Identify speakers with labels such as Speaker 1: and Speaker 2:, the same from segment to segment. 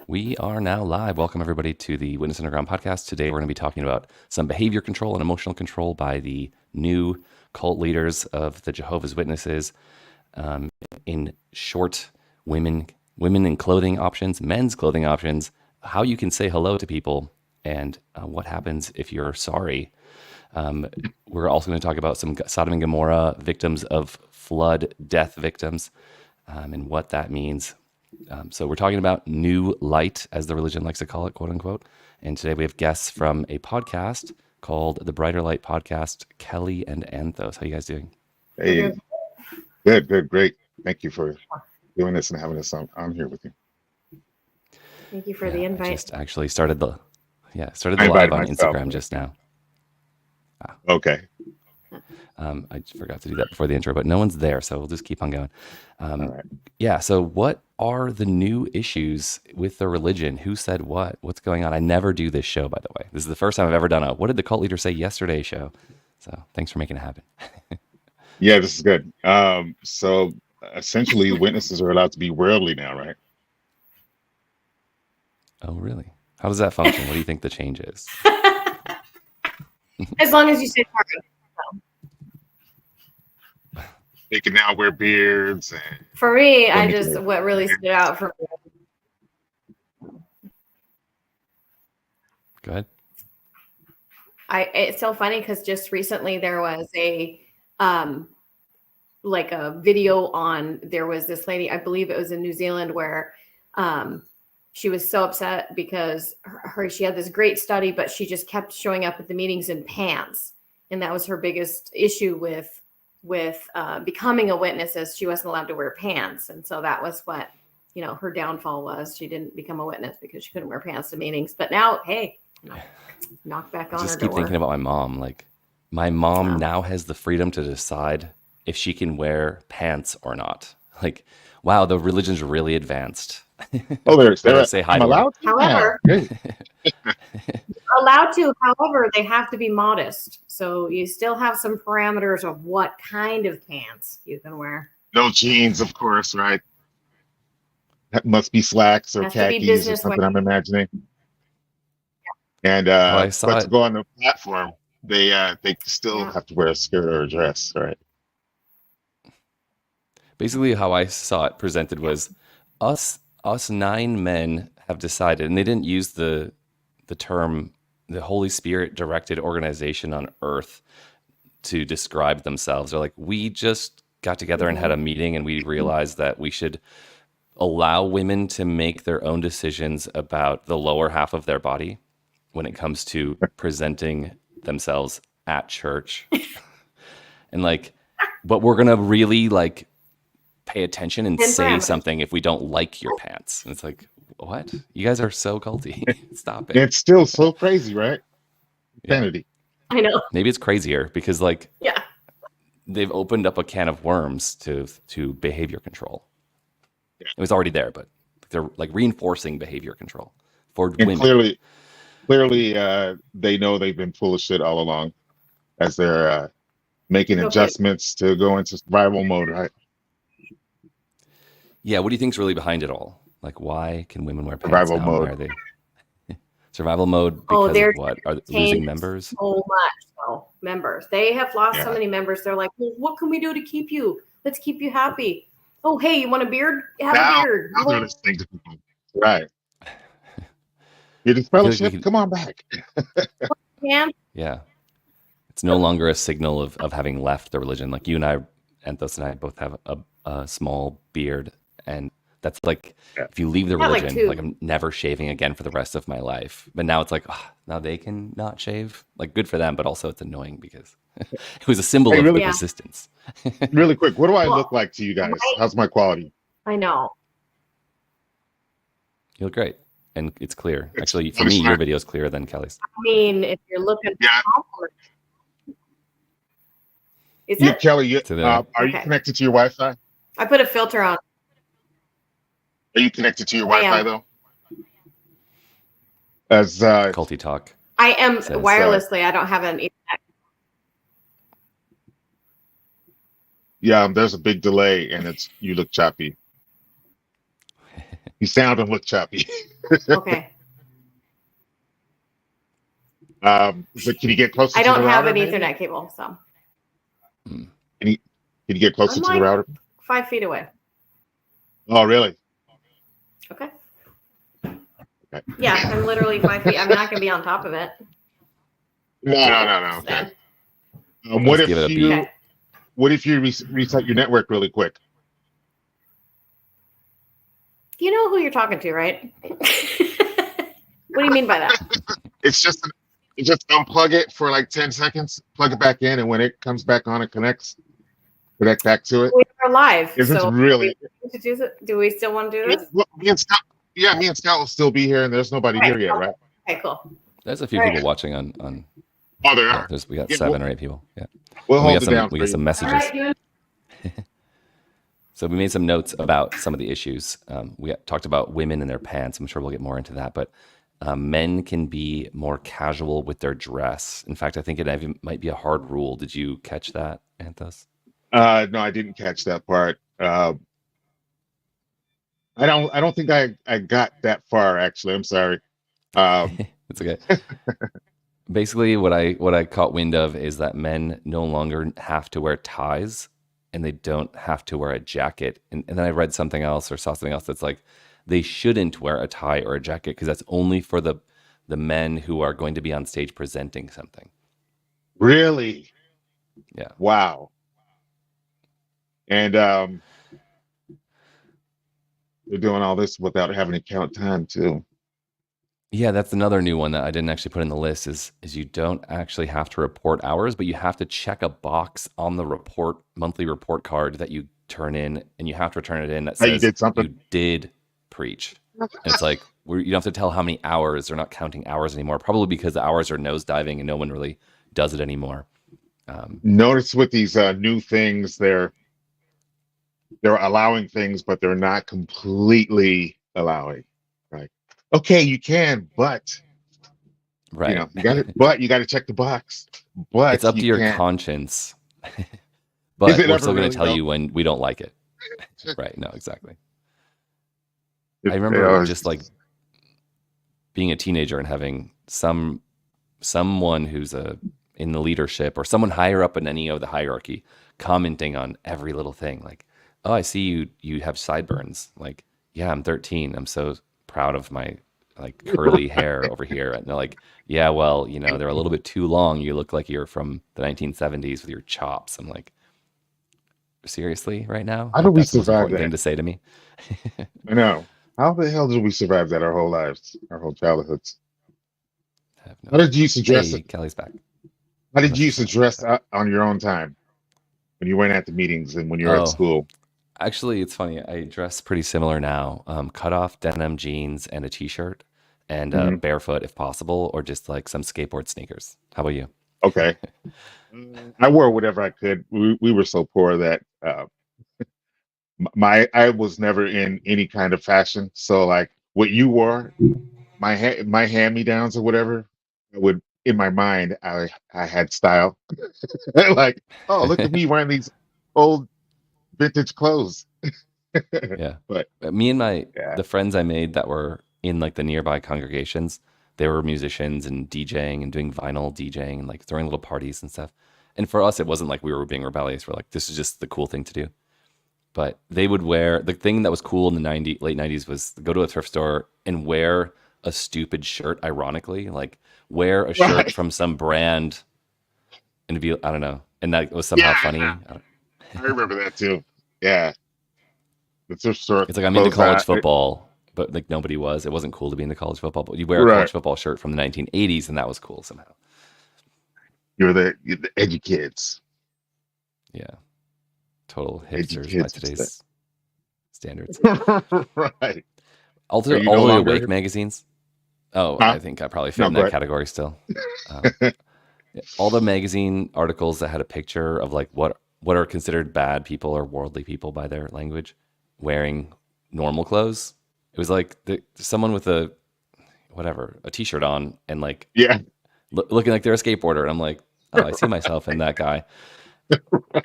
Speaker 1: We are now live. Welcome, everybody, to the Witness Underground podcast. Today, we're going to be talking about some behavior control and emotional control by the new cult leaders of the Jehovah's Witnesses. In short, women in clothing options, men's clothing options, how you can say hello to people, and what happens if you're sorry. We're also going to talk about some Sodom and Gomorrah victims of flood, death victims, and what that means. So we're talking about new light, as the religion likes to call it, quote unquote. And today we have guests from a podcast called the Brighter Light Podcast, Kelly and Anthos. How you guys doing?
Speaker 2: Hey, good, great. Thank you for doing this and having us on here with you.
Speaker 3: Thank you for the invite.
Speaker 1: I just actually started the
Speaker 2: I
Speaker 1: live on
Speaker 2: myself.
Speaker 1: Instagram just now.
Speaker 2: Okay.
Speaker 1: I forgot to do that before the intro, but no one's there, so we'll just keep on going.
Speaker 2: All right.
Speaker 1: Yeah, so what are the new issues with the religion? Who said what? What's going on? I never do this show, by the way. This is the first time I've ever done a What Did the Cult Leader Say Yesterday show. So thanks for making it happen.
Speaker 2: Yeah, this is good. So essentially, witnesses are allowed to be worldly now, right?
Speaker 1: Oh, really? How does that function? What do you think the change is?
Speaker 3: As long as you say sorry.
Speaker 2: They can now wear beards. And
Speaker 3: For me,
Speaker 2: Women
Speaker 3: what really stood out for me.
Speaker 1: Go ahead.
Speaker 3: It's so funny because just recently there was a video on, there was this lady, I believe it was in New Zealand, where she was so upset because she had this great study, but she just kept showing up at the meetings in pants. And that was her biggest issue with becoming a witness, as she wasn't allowed to wear pants. And so that was what, her downfall was. She didn't become a witness because she couldn't wear pants to meetings. But now, hey, knock back on her door.
Speaker 1: Just keep thinking about my mom. Like, my mom now has the freedom to decide if she can wear pants or not. Like, wow, the religion's really advanced.
Speaker 2: oh, there's there.
Speaker 1: Say hi
Speaker 2: I'm
Speaker 1: to her.
Speaker 2: allowed.
Speaker 3: However,
Speaker 2: Yeah.
Speaker 3: However, they have to be modest. So you still have some parameters of what kind of pants you can wear.
Speaker 2: No jeans, of course, right? That must be slacks or
Speaker 3: Has to be
Speaker 2: khakis or
Speaker 3: business
Speaker 2: something.
Speaker 3: wear.
Speaker 2: I'm imagining. And
Speaker 1: I saw
Speaker 2: but to
Speaker 1: it.
Speaker 2: go on the platform, they still have to wear a skirt or a dress, right?
Speaker 1: Basically, how I saw it presented was us 9 men have decided, and they didn't use the term the Holy Spirit directed organization on earth to describe themselves. They're like, we just got together and had a meeting, and we realized that we should allow women to make their own decisions about the lower half of their body when it comes to presenting themselves at church. And like, but we're gonna really like pay attention and say something if we don't like your pants. And it's like, what? You guys are so culty. Stop it.
Speaker 2: It's still so crazy, right? Insanity.
Speaker 3: I know.
Speaker 1: Maybe it's crazier because like,
Speaker 3: Yeah,
Speaker 1: they've opened up a can of worms to behavior control. It was already there, but they're like reinforcing behavior control for
Speaker 2: And
Speaker 1: women.
Speaker 2: clearly, they know they've been full of shit all along, as they're making adjustments to go into survival mode, right?
Speaker 1: Yeah, what do you think's really behind it all? Like, why can women wear pants
Speaker 2: Survival
Speaker 1: now?
Speaker 2: mode.
Speaker 1: Why are they survival mode because of what? Are they losing members?
Speaker 3: So much members. They have lost so many members. They're like, well, what can we do to keep you? Let's keep you happy. Oh, hey, you want a beard? Have a beard.
Speaker 2: Now they're listening to people. Right. You're disfellowship? Come on back.
Speaker 1: Yeah. It's no longer a signal of having left the religion. Like you and I, Anthos and I, both have a small beard. And that's like, if you leave the religion, like I'm never shaving again for the rest of my life. But now it's like, now they can not shave. Like, good for them, but also it's annoying because it was a symbol of resistance.
Speaker 2: Really quick, what do I look like to you guys? How's my quality?
Speaker 3: I know.
Speaker 1: You look great. And it's clear. Actually, for me, your video is clearer than Kelly's.
Speaker 3: I mean, if you're looking for compliment. Is it?
Speaker 2: Kelly, are you connected to your Wi-Fi?
Speaker 3: I put a filter on.
Speaker 2: Are you connected to your Wi-Fi though? As
Speaker 1: Culty Talk.
Speaker 3: I am wirelessly. I don't have an Ethernet.
Speaker 2: Yeah, there's a big delay, and you look choppy. You sound and look choppy.
Speaker 3: Okay.
Speaker 2: But can you get closer
Speaker 3: I
Speaker 2: to the
Speaker 3: don't have
Speaker 2: router?
Speaker 3: an
Speaker 2: Maybe?
Speaker 3: Ethernet cable, so
Speaker 1: Hmm.
Speaker 2: Can you get closer
Speaker 3: I'm
Speaker 2: to the
Speaker 3: like
Speaker 2: router?
Speaker 3: 5 feet away.
Speaker 2: Oh, really?
Speaker 3: Okay.
Speaker 2: Okay.
Speaker 3: Yeah, I'm literally 5 feet. I'm not gonna be on top of it.
Speaker 2: No. Okay.
Speaker 1: Let's give it a beat.
Speaker 3: Okay.
Speaker 2: What if you reset your network really quick?
Speaker 3: You know who you're talking to, right? What do you mean by that?
Speaker 2: It's just unplug it for like 10 seconds, plug it back in, and when it comes back on, it connect back to it.
Speaker 3: We are live,
Speaker 2: Isn't
Speaker 3: so
Speaker 2: really?
Speaker 3: do we still want to do this?
Speaker 2: Well, me and Scott will still be here, and there's nobody here yet, right?
Speaker 3: Okay, cool.
Speaker 1: There's a few
Speaker 3: All
Speaker 1: people
Speaker 3: right.
Speaker 1: watching on.
Speaker 2: Oh, there
Speaker 1: Yeah,
Speaker 2: are.
Speaker 1: we got
Speaker 2: Yeah,
Speaker 1: 7 or 8 people. Yeah,
Speaker 2: We'll
Speaker 1: and we
Speaker 2: hold
Speaker 1: got
Speaker 2: it down
Speaker 1: we
Speaker 2: for
Speaker 1: got some
Speaker 2: you.
Speaker 1: messages.
Speaker 3: All right,
Speaker 1: So we made some notes about some of the issues. We talked about women and their pants. I'm sure we'll get more into that, but men can be more casual with their dress. In fact, I think it might be a hard rule. Did you catch that, Anthos?
Speaker 2: No, I didn't catch that part. I don't think I got that far, actually. I'm sorry.
Speaker 1: It's okay. Basically, what I caught wind of is that men no longer have to wear ties, and they don't have to wear a jacket. And then I read something else or saw something else that's like they shouldn't wear a tie or a jacket because that's only for the men who are going to be on stage presenting something.
Speaker 2: Really?
Speaker 1: Yeah.
Speaker 2: Wow. And they're doing all this without having to count time too.
Speaker 1: Yeah, that's another new one that I didn't actually put in the list is you don't actually have to report hours, but you have to check a box on the monthly report card that you turn in, and you have to return it in that
Speaker 2: Oh, you
Speaker 1: says
Speaker 2: did something?
Speaker 1: you did preach. And it's like you don't have to tell how many hours. They're not counting hours anymore, probably because the hours are nosediving and no one really does it anymore.
Speaker 2: Notice with these new things, they're allowing things, but they're not completely allowing. Right? Okay, you can, but
Speaker 1: Right.
Speaker 2: you got to check the box. But
Speaker 1: It's up to
Speaker 2: you
Speaker 1: your
Speaker 2: can't.
Speaker 1: conscience.
Speaker 2: Is
Speaker 1: But
Speaker 2: it
Speaker 1: we're
Speaker 2: ever
Speaker 1: still going
Speaker 2: really,
Speaker 1: to tell
Speaker 2: though?
Speaker 1: you when we don't like it. Right. No, exactly. I
Speaker 2: It
Speaker 1: remember
Speaker 2: always-
Speaker 1: just like being a teenager and having someone who's in the leadership or someone higher up in any of the hierarchy commenting on every little thing. Like, oh, I see you have sideburns. Like, yeah, I'm 13. I'm so proud of my like curly hair over here. And they're like, yeah, well, they're a little bit too long. You look like you're from the 1970s with your chops. I'm like, seriously, right now?
Speaker 2: How do we
Speaker 1: That's the most
Speaker 2: survive
Speaker 1: important
Speaker 2: that?
Speaker 1: thing to say to me.
Speaker 2: I know. How the hell did we survive that our whole lives, our whole childhoods?
Speaker 1: I have no
Speaker 2: How did you suggest
Speaker 1: Hey,
Speaker 2: it?
Speaker 1: Kelly's back.
Speaker 2: How did you
Speaker 1: Let's,
Speaker 2: suggest on your own time when you weren't at the meetings and when you were at
Speaker 1: Oh,
Speaker 2: school?
Speaker 1: actually, it's funny. I dress pretty similar now. Cut off denim jeans and a t-shirt, and
Speaker 2: Mhm.
Speaker 1: barefoot if possible, or just like some skateboard sneakers. How about you?
Speaker 2: Okay. I wore whatever I could. We were so poor that I was never in any kind of fashion. So like what you wore, my hand-me-downs or whatever, I would in my mind I had style. Like, oh, look at me wearing these old vintage clothes.
Speaker 1: Yeah.
Speaker 2: But
Speaker 1: Me and
Speaker 2: yeah.
Speaker 1: the friends I made that were in like the nearby congregations, they were musicians and DJing and doing vinyl DJing and like throwing little parties and stuff. And for us, it wasn't like we were being rebellious. We're like, this is just the cool thing to do. But they would wear the thing that was cool in the late 90s was go to a thrift store and wear a stupid shirt, ironically, like wear a shirt
Speaker 2: Right.
Speaker 1: from some brand and be, I don't know. And that was somehow
Speaker 2: Yeah,
Speaker 1: funny.
Speaker 2: I remember that too. Yeah. The thrift store
Speaker 1: It's like I'm into
Speaker 2: closed
Speaker 1: college
Speaker 2: out.
Speaker 1: football, but like nobody was. It wasn't cool to be into college football, but you wear a
Speaker 2: Right.
Speaker 1: college football shirt from the 1980s and that was cool somehow.
Speaker 2: You're the edgy kids.
Speaker 1: Yeah. Total
Speaker 2: Edgy
Speaker 1: hipsters by
Speaker 2: kids.
Speaker 1: today's standards.
Speaker 2: Right.
Speaker 1: Also,
Speaker 2: Are you
Speaker 1: all
Speaker 2: no
Speaker 1: the
Speaker 2: longer
Speaker 1: Awake
Speaker 2: hip?
Speaker 1: magazines. Oh,
Speaker 2: Huh?
Speaker 1: I think I probably fit
Speaker 2: No,
Speaker 1: in
Speaker 2: go
Speaker 1: that
Speaker 2: ahead.
Speaker 1: category still. All the magazine articles that had a picture of like what are considered bad people or worldly people by their language wearing normal clothes. It was like someone with a t-shirt on and like
Speaker 2: Yeah.
Speaker 1: looking like they're a skateboarder. And I'm like, oh, I see myself in that guy.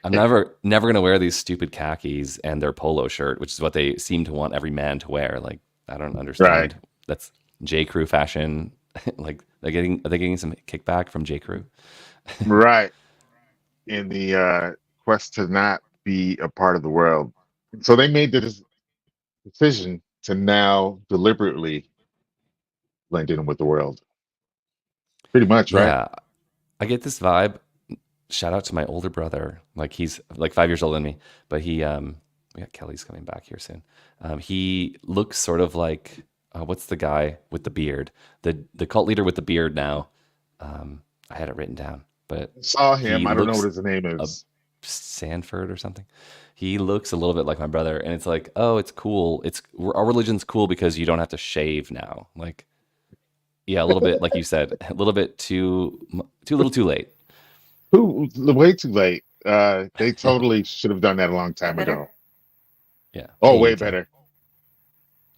Speaker 1: I'm never gonna wear these stupid khakis and their polo shirt, which is what they seem to want every man to wear. Like, I don't understand That's J. Crew fashion. Like are they getting some kickback from J. Crew?
Speaker 2: Right. In the quest to not be a part of the world. So they made the decision to now deliberately blend in with the world. Pretty much, right?
Speaker 1: Yeah, I get this vibe. Shout out to my older brother. Like he's like 5 years older than me, but we got Kelly's coming back here soon. He looks sort of like what's the guy with the beard? The cult leader with the beard now. I had it written down, but
Speaker 2: I saw him.
Speaker 1: he
Speaker 2: I don't know
Speaker 1: looks
Speaker 2: what his name is.
Speaker 1: Sanford or something. He looks a little bit like my brother, and it's like, oh, it's cool. Our religion's cool because you don't have to shave now. Like, yeah, a little bit, like you said, a little bit too little, too late.
Speaker 2: Way too late. They totally should have done that a long time
Speaker 3: Better?
Speaker 2: ago.
Speaker 1: Yeah.
Speaker 2: Oh,
Speaker 1: Hey,
Speaker 2: way
Speaker 1: Kelly.
Speaker 2: better.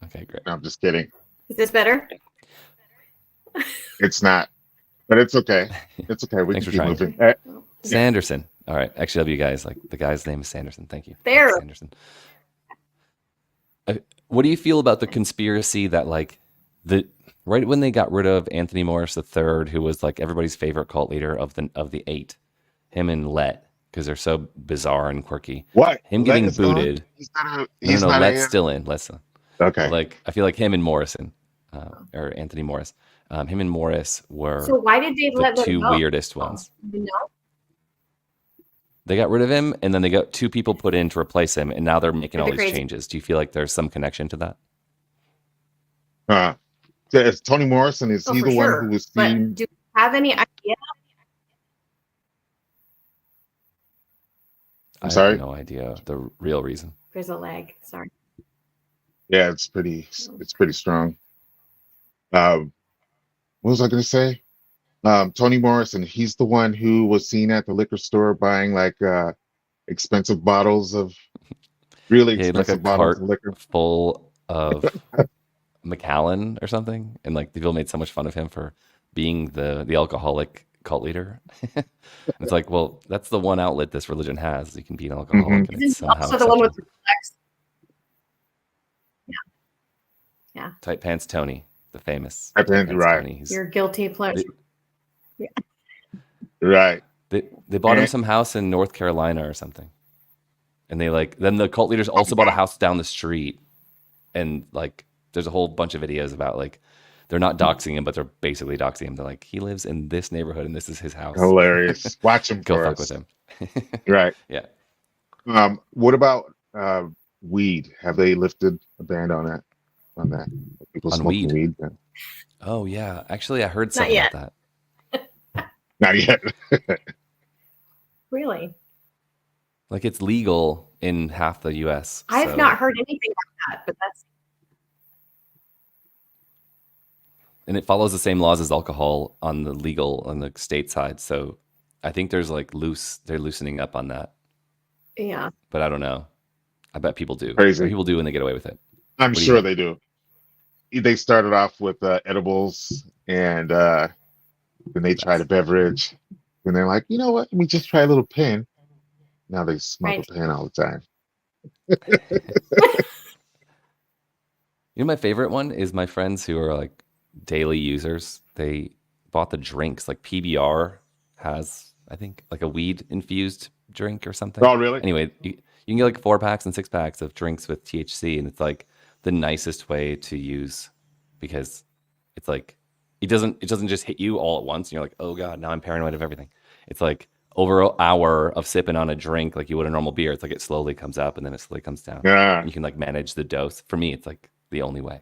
Speaker 1: Okay, great.
Speaker 2: No, I'm just kidding.
Speaker 3: Is this better?
Speaker 2: It's not, but it's okay. It's okay. We
Speaker 1: Thanks
Speaker 2: can
Speaker 1: for
Speaker 2: keep
Speaker 1: trying.
Speaker 2: moving.
Speaker 1: Sanderson. All right. ExJW guys, like the guy's name is Sanderson. Thank you.
Speaker 3: There.
Speaker 1: Sanderson. What do you feel about the conspiracy that like right when they got rid of Anthony Morris III, who was like everybody's favorite cult leader of the 8, him and Let, because they're so bizarre and quirky.
Speaker 2: What?
Speaker 1: Him
Speaker 2: Let
Speaker 1: getting
Speaker 2: is gone?
Speaker 1: booted.
Speaker 2: He's
Speaker 1: No,
Speaker 2: not
Speaker 1: Let's
Speaker 2: in.
Speaker 1: still in. Let's.
Speaker 2: Okay.
Speaker 1: Like I feel like him and Morrison, or Anthony Morris, him and Morris were
Speaker 3: So why did they
Speaker 1: the
Speaker 3: let them
Speaker 1: two
Speaker 3: go?
Speaker 1: weirdest ones.
Speaker 3: You know?
Speaker 1: They got rid of him, and then they got 2 people put in to replace him, and now they're making all
Speaker 3: They're
Speaker 1: these
Speaker 3: crazy.
Speaker 1: changes. Do you feel like there's some connection to that?
Speaker 2: Is Tony Morrison, is
Speaker 3: Oh,
Speaker 2: he
Speaker 3: for
Speaker 2: the one
Speaker 3: sure.
Speaker 2: who was
Speaker 3: But
Speaker 2: seen?
Speaker 3: do you have any idea?
Speaker 2: I'm sorry?
Speaker 1: have no idea the real reason.
Speaker 3: There's a lag. Sorry.
Speaker 2: Yeah, it's pretty strong. What was I going to say? Tony Morrison, he's the one who was seen at the liquor store buying like expensive bottles of really
Speaker 1: He had like a
Speaker 2: expensive bottles
Speaker 1: cart
Speaker 2: of liquor.
Speaker 1: full of Macallan or something, and like people made so much fun of him for being the alcoholic cult leader. And it's like, well, that's the one outlet this religion has. You can be an alcoholic, and
Speaker 3: Isn't
Speaker 1: it's
Speaker 3: he
Speaker 1: somehow
Speaker 3: also the one with
Speaker 1: acceptable.
Speaker 3: the flex? Yeah.
Speaker 1: Tight Pants Tony, the famous
Speaker 2: Tight Pants, right.
Speaker 1: Tony. He's-
Speaker 3: Your guilty pleasure.
Speaker 2: Right.
Speaker 1: They bought him some house in North Carolina or something, and then the cult leaders also bought a house down the street, and like there's a whole bunch of videos about like they're not doxing him, but they're basically doxing him. They're like, he lives in this neighborhood and this is his house.
Speaker 2: Hilarious. Watch him
Speaker 1: Go
Speaker 2: for
Speaker 1: fuck
Speaker 2: us.
Speaker 1: with him.
Speaker 2: Right.
Speaker 1: Yeah.
Speaker 2: What about weed? Have they lifted a ban on that? People
Speaker 1: On
Speaker 2: smoking weed?
Speaker 1: Oh yeah, actually I heard
Speaker 3: Not
Speaker 1: something
Speaker 3: yet.
Speaker 1: about
Speaker 2: Not yet.
Speaker 3: Really?
Speaker 1: like it's legal in half the U.S.
Speaker 3: I've
Speaker 1: so-
Speaker 3: not heard anything like that, but that's
Speaker 1: and it follows the same laws as alcohol on the state side. So I think there's like they're loosening up on that,
Speaker 3: yeah.
Speaker 1: but I don't know. I bet people do.
Speaker 2: Crazy.
Speaker 1: Or people do and they get away with it.
Speaker 2: I'm
Speaker 1: What do you
Speaker 2: sure
Speaker 1: think?
Speaker 2: they do. They started off with edibles, and then they tried a beverage, and they're like, you know what? Let me just try a little pen. Now they smoke
Speaker 3: Right.
Speaker 2: a pen all the time.
Speaker 1: You know, my favorite one is my friends who are like daily users. They bought the drinks. Like PBR has, I think, like a weed infused drink or something.
Speaker 2: Oh, really?
Speaker 1: Anyway, you can get like 4-packs and 6-packs of drinks with THC, and it's like the nicest way to use because it's like it doesn't just hit you all at once. And you're like, oh god, now I'm paranoid of everything. It's like over an hour of sipping on a drink like you would a normal beer. It's like it slowly comes up and then it slowly comes down.
Speaker 2: Yeah,
Speaker 1: And you can like manage the dose. For me, it's like the only way.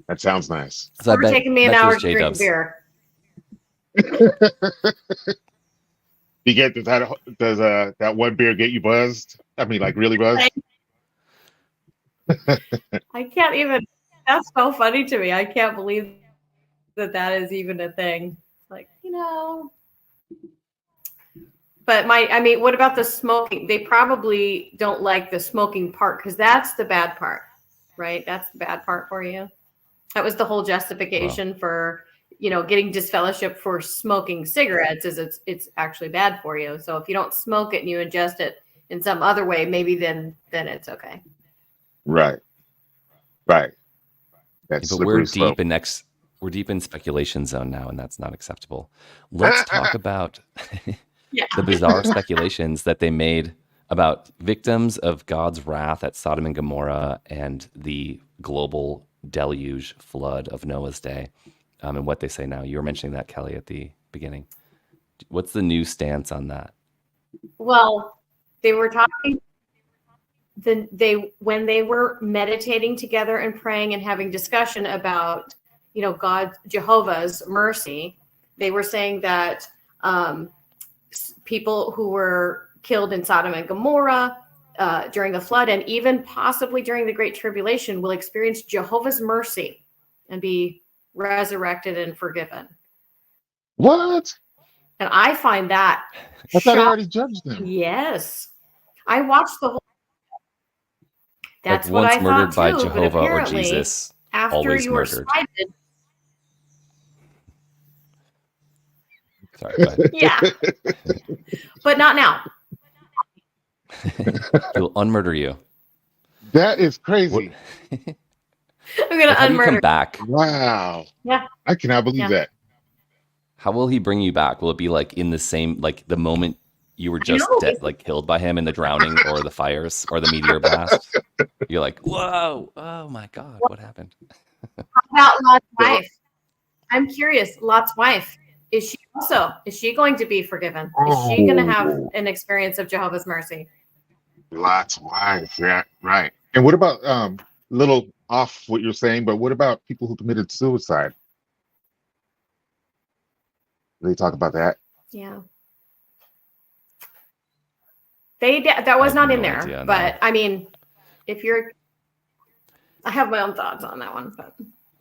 Speaker 2: that sounds nice.
Speaker 1: So I
Speaker 3: It's
Speaker 1: bet
Speaker 3: taking me an
Speaker 1: bet
Speaker 3: hour
Speaker 1: yours,
Speaker 3: to drink
Speaker 1: J-Dubs.
Speaker 3: beer.
Speaker 2: You get does that one beer get you buzzed? I mean, like really buzzed?
Speaker 3: I can't even. That's so funny to me. I can't believe that is even a thing. Like, But what about the smoking? They probably don't like the smoking part because that's the bad part, right? That's the bad part for you. That was the whole justification for, getting disfellowship for smoking cigarettes is it's actually bad for you. So if you don't smoke it and you ingest it in some other way, maybe then it's okay.
Speaker 2: Right. Right. That
Speaker 1: But we're
Speaker 2: slippery slope.
Speaker 1: we're deep in speculation zone now, and that's not acceptable. Let's talk about
Speaker 3: Yeah.
Speaker 1: the bizarre speculations that they made about victims of God's wrath at Sodom and Gomorrah and the global deluge flood of Noah's day, and what they say now. You were mentioning that, Kelly, at the beginning. What's the new stance on that?
Speaker 3: Well, they were talking. When they were meditating together and praying and having discussion about, God, Jehovah's mercy, they were saying that people who were killed in Sodom and Gomorrah during the flood, and even possibly during the Great Tribulation, will experience Jehovah's mercy and be resurrected and forgiven.
Speaker 2: What?
Speaker 3: And I find that
Speaker 2: I thought I already judged them.
Speaker 3: Yes. I watched the whole. That's
Speaker 1: like
Speaker 3: what
Speaker 1: once
Speaker 3: I
Speaker 1: murdered
Speaker 3: thought
Speaker 1: by
Speaker 3: too, but
Speaker 1: Jehovah or
Speaker 3: apparently,
Speaker 1: Jesus,
Speaker 3: after
Speaker 1: always
Speaker 3: you were
Speaker 1: murdered.
Speaker 3: slighted.
Speaker 1: Sorry, go ahead.
Speaker 3: Yeah. But not now.
Speaker 1: He'll unmurder you.
Speaker 2: That is crazy.
Speaker 3: I'm going to
Speaker 1: How do you come
Speaker 3: unmurder.
Speaker 1: back?
Speaker 2: Wow.
Speaker 3: Yeah.
Speaker 2: I cannot believe that.
Speaker 1: How will he bring you back? Will it be like in the same, like the moment you were just
Speaker 3: know.
Speaker 1: dead, like killed by him in the drowning or the fires or the meteor blast? You're like, whoa, oh my God, what happened?
Speaker 3: How about Lot's wife? I'm curious. Lot's wife. Is she going to be forgiven? Is she going to have an experience of Jehovah's mercy?
Speaker 2: Lot's wife. Yeah, right. And what about little off what you're saying, but what about people who committed suicide? Do they talk about that?
Speaker 3: Yeah. That was
Speaker 1: I
Speaker 3: not
Speaker 1: have
Speaker 3: in
Speaker 1: no
Speaker 3: there,
Speaker 1: idea,
Speaker 3: but
Speaker 1: no.
Speaker 3: I mean, I have my own thoughts on that one. But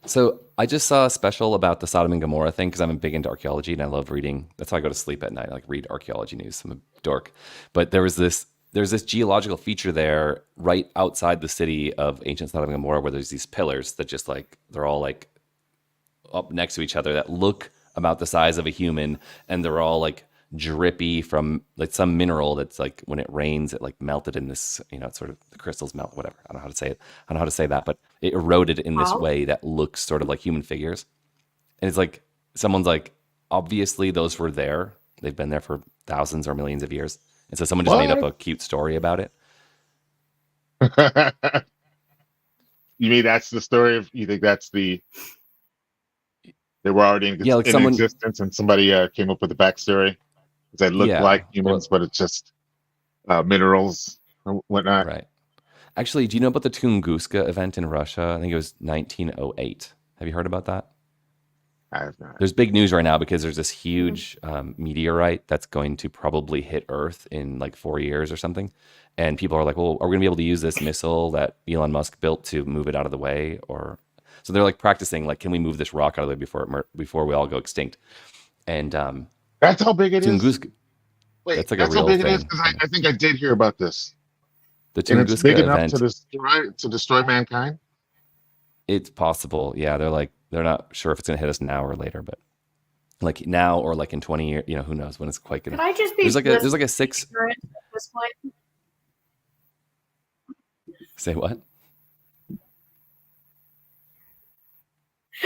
Speaker 1: So I just saw a special about the Sodom and Gomorrah thing because I'm big into archaeology and I love reading. That's how I go to sleep at night. I like read archaeology news. I'm a dork. But there's this geological feature there right outside the city of ancient Sodom and Gomorrah where there's these pillars that just like they're all like up next to each other that look about the size of a human, and they're all like drippy from like some mineral that's like when it rains it like melted in this, it's sort of the crystals melt, whatever. I don't know how to say it. I don't know how to say that, but it eroded in this way that looks sort of like human figures. And it's like someone's like, obviously those were there. They've been there for thousands or millions of years. And so someone just made up a cute story about it.
Speaker 2: You mean that's the story of, you think that's they were already in,
Speaker 1: like
Speaker 2: in existence and somebody came up with a backstory that looked like humans, but it's just minerals and whatnot.
Speaker 1: Right. Actually, do you know about the Tunguska event in Russia? I think it was 1908. Have you heard about that?
Speaker 2: I have not.
Speaker 1: There's big news right now because there's this huge meteorite that's going to probably hit Earth in like 4 years or something. And people are like, well, are we going to be able to use this missile that Elon Musk built to move it out of the way? So they're like practicing, like, can we move this rock out of the way before we all go extinct? And
Speaker 2: that's how big it is. Wait,
Speaker 1: that's like
Speaker 2: that's
Speaker 1: a real
Speaker 2: how big
Speaker 1: thing.
Speaker 2: It is, because I think I did hear about this.
Speaker 1: The
Speaker 2: And it's big
Speaker 1: Tunguska
Speaker 2: enough
Speaker 1: event,
Speaker 2: to destroy mankind.
Speaker 1: it's possible. Yeah, they're not sure if it's going to hit us now or later, but like now or like in 20 years, who knows when it's quite going to.
Speaker 3: could I just be
Speaker 1: There's like a 6.
Speaker 3: ignorant at this point?
Speaker 1: Say what?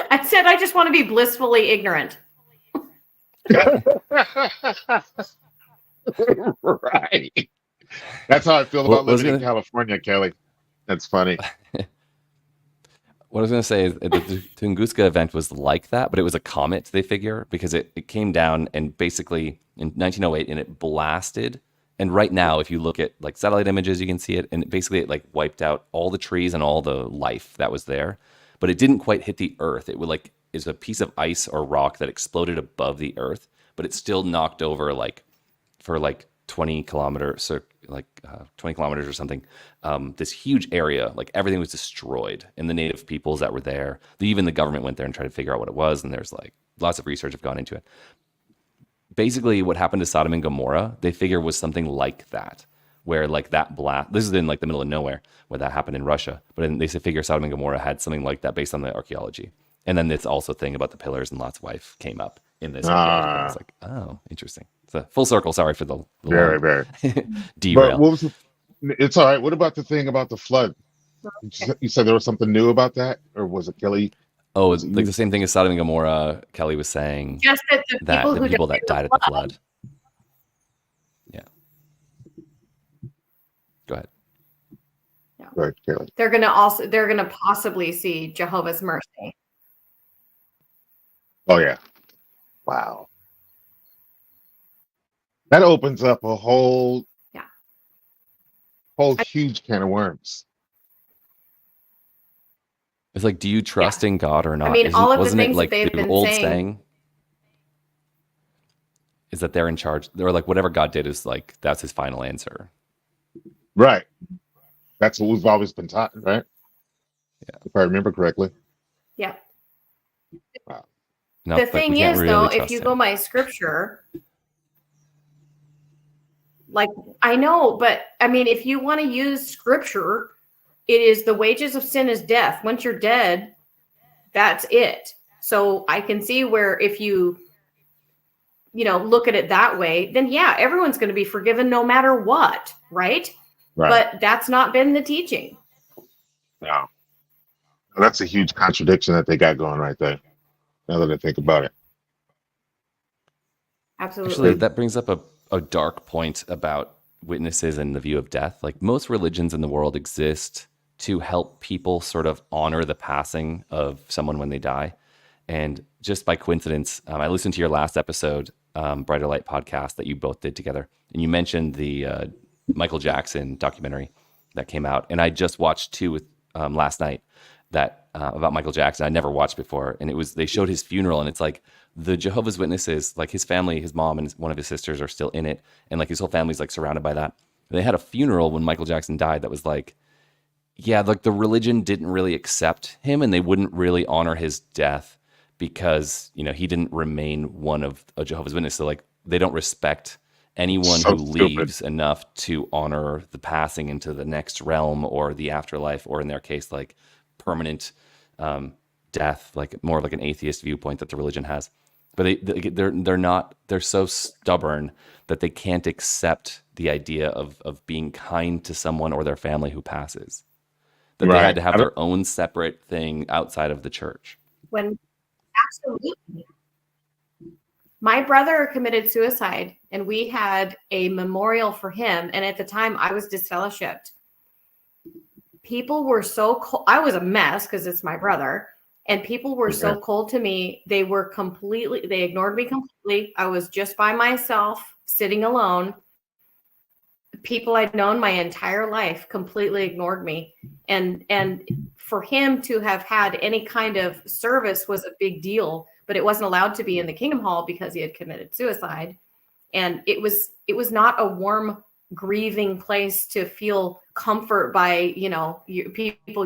Speaker 3: I said I just want to be blissfully ignorant.
Speaker 2: Right. That's how I feel about living in California, Kelly. That's funny.
Speaker 1: What I was going to say is the Tunguska event was like that, but it was a comet, they figure, because it came down and basically in 1908 and it blasted. And right now, if you look at like satellite images, you can see it. And basically it like wiped out all the trees and all the life that was there. But it didn't quite hit the Earth. It would like is a piece of ice or rock that exploded above the Earth, but it still knocked over like for like 20 kilometers, so like 20 kilometers or something. This huge area, like everything was destroyed, and the native peoples that were there, even the government went there and tried to figure out what it was. And there's like lots of research have gone into it. Basically, what happened to Sodom and Gomorrah, they figure was something like that, where like that blast. This is in like the middle of nowhere where that happened in Russia, but then they figure Sodom and Gomorrah had something like that based on the archaeology. And then this also thing about the pillars and Lot's wife came up in this. I was like, oh, interesting. It's a full circle. Sorry for the
Speaker 2: very
Speaker 1: derail.
Speaker 2: But it's all right. What about the thing about the flood? You said there was something new about that, or was it Kelly?
Speaker 1: Oh,
Speaker 2: Was it
Speaker 1: like
Speaker 2: you?
Speaker 1: the same thing as Sodom and Gomorrah. Kelly was saying
Speaker 3: Just that the
Speaker 1: that
Speaker 3: people
Speaker 1: the
Speaker 3: who
Speaker 1: people
Speaker 3: died
Speaker 1: that
Speaker 3: in
Speaker 1: died at
Speaker 3: the
Speaker 1: the flood. Yeah. Go ahead.
Speaker 2: Right, Kelly.
Speaker 3: they're gonna possibly see Jehovah's mercy.
Speaker 2: Oh yeah. Wow. That opens up a whole
Speaker 3: Yeah.
Speaker 2: huge can of worms.
Speaker 1: It's like, do you trust in God or not?
Speaker 3: mean, all of the
Speaker 1: Wasn't it
Speaker 3: things that
Speaker 1: like
Speaker 3: they've
Speaker 1: the
Speaker 3: been
Speaker 1: old
Speaker 3: saying-
Speaker 1: saying is that they're in charge? They're like, whatever God did is like, that's his final answer.
Speaker 2: Right. That's what we've always been taught, right?
Speaker 1: Yeah.
Speaker 2: If I remember correctly.
Speaker 3: Yeah.
Speaker 2: Wow.
Speaker 1: No,
Speaker 3: The
Speaker 1: like,
Speaker 3: thing
Speaker 1: we can't
Speaker 3: is,
Speaker 1: really
Speaker 3: though, if
Speaker 1: trust
Speaker 3: you
Speaker 1: him.
Speaker 3: go by scripture, like, I know, but I mean, if you want to use scripture, it is the wages of sin is death. Once you're dead, that's it. So I can see where if you look at it that way, then yeah, everyone's going to be forgiven no matter what, right?
Speaker 2: Right.
Speaker 3: But that's not been the teaching.
Speaker 2: No. That's a huge contradiction that they got going right there. Now that I think about it.
Speaker 3: Absolutely.
Speaker 1: Actually, that brings up a dark point about witnesses and the view of death. Like, most religions in the world exist to help people sort of honor the passing of someone when they die. And just by coincidence, I listened to your last episode, Brighter Light podcast that you both did together. And you mentioned the Michael Jackson documentary that came out. And I just watched two last night that about Michael Jackson. I never watched before. And they showed his funeral, and it's like the Jehovah's Witnesses, like his family, his mom and one of his sisters are still in it. And like his whole family's like surrounded by that. And they had a funeral when Michael Jackson died that was like, yeah, like the religion didn't really accept him, and they wouldn't really honor his death because, he didn't remain one of a Jehovah's Witness. So like they don't respect anyone
Speaker 2: So
Speaker 1: who
Speaker 2: stupid.
Speaker 1: leaves enough to honor the passing into the next realm or the afterlife, or in their case, like permanent death, like more of like an atheist viewpoint that the religion has. But they're so stubborn that they can't accept the idea of being kind to someone or their family who passes. That they had to have their own separate thing outside of the church.
Speaker 3: Absolutely. My brother committed suicide, and we had a memorial for him. And at the time, I was disfellowshipped. People were so cold. I was a mess because it's my brother. And people were so cold to me. They ignored me completely. I was just by myself, sitting alone. People I'd known my entire life completely ignored me. And for him to have had any kind of service was a big deal, but it wasn't allowed to be in the Kingdom Hall because he had committed suicide. And it was not a warm, grieving place to feel comfort by, people.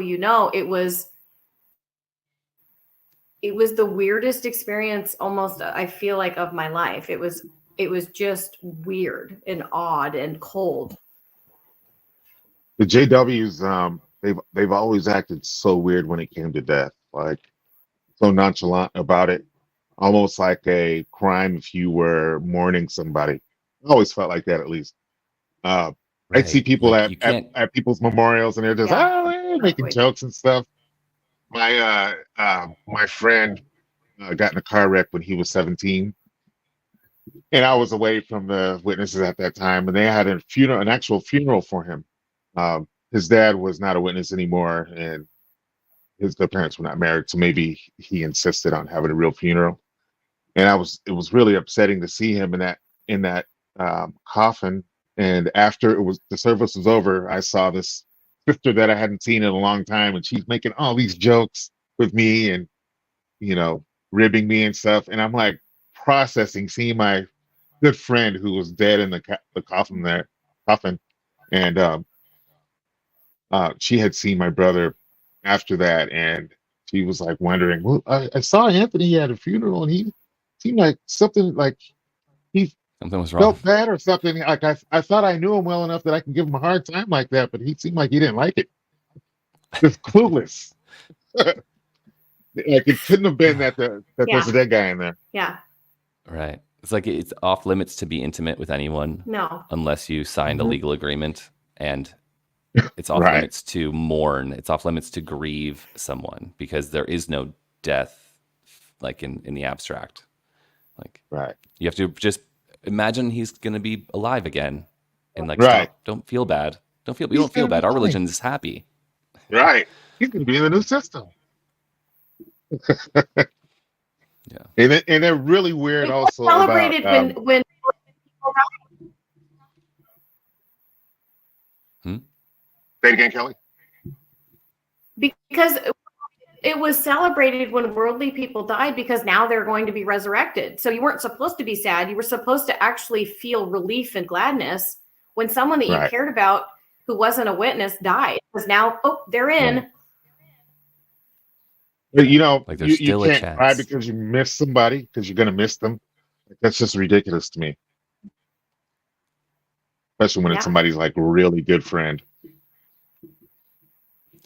Speaker 3: It was the weirdest experience almost, I feel like, of my life. It was just weird and odd and cold.
Speaker 2: The JWs, they've always acted so weird when it came to death, like so nonchalant about it, almost like a crime if you were mourning somebody. I always felt like that, at least. I'd see people
Speaker 1: like
Speaker 2: at people's memorials, and they're just making jokes and stuff. My friend got in a car wreck when he was 17, and I was away from the witnesses at that time, and they had an actual funeral for him. His dad was not a witness anymore, and their parents were not married, so maybe he insisted on having a real funeral. And it was really upsetting to see him in that coffin. And after the service was over, I saw this sister that I hadn't seen in a long time, and she's making all these jokes with me and ribbing me and stuff. And I'm like processing, seeing my good friend who was dead in the coffin, and she had seen my brother after that, and she was like wondering, well, I saw Anthony at a funeral, and he seemed like something
Speaker 1: was wrong.
Speaker 2: Felt bad or something. Like I thought I knew him well enough that I could give him a hard time like that, but he seemed like he didn't like it. Just clueless. Like it couldn't have been that there's a dead guy in there.
Speaker 3: Yeah.
Speaker 1: Right. It's like it's off limits to be intimate with anyone.
Speaker 3: No.
Speaker 1: Unless you signed a legal agreement, and It's off
Speaker 2: Right.
Speaker 1: limits to mourn. It's off limits to grieve someone because there is no death, like in the abstract. Like
Speaker 2: Right.
Speaker 1: you have to just imagine he's gonna be alive again, and like
Speaker 2: Right.
Speaker 1: stop. Don't feel bad. Don't feel. You
Speaker 2: He's
Speaker 1: don't feel
Speaker 2: gonna be
Speaker 1: bad. Our
Speaker 2: fine.
Speaker 1: religion is happy.
Speaker 2: Right. He's gonna be in the new system.
Speaker 1: Yeah.
Speaker 2: And they're really weird
Speaker 3: It was
Speaker 2: also about
Speaker 3: celebrated when
Speaker 2: say it again, Kelly.
Speaker 3: because it was celebrated when worldly people died because now they're going to be resurrected. So you weren't supposed to be sad. You were supposed to actually feel relief and gladness when someone that you
Speaker 2: Right.
Speaker 3: cared about who wasn't a witness died. Because now, they're in.
Speaker 2: Right. But
Speaker 1: Like there's
Speaker 2: you
Speaker 1: still a
Speaker 2: can't cry
Speaker 1: chance.
Speaker 2: because you miss somebody because you're gonna miss them. That's just ridiculous to me. Especially when it's
Speaker 3: Yeah.
Speaker 2: somebody's like really good friend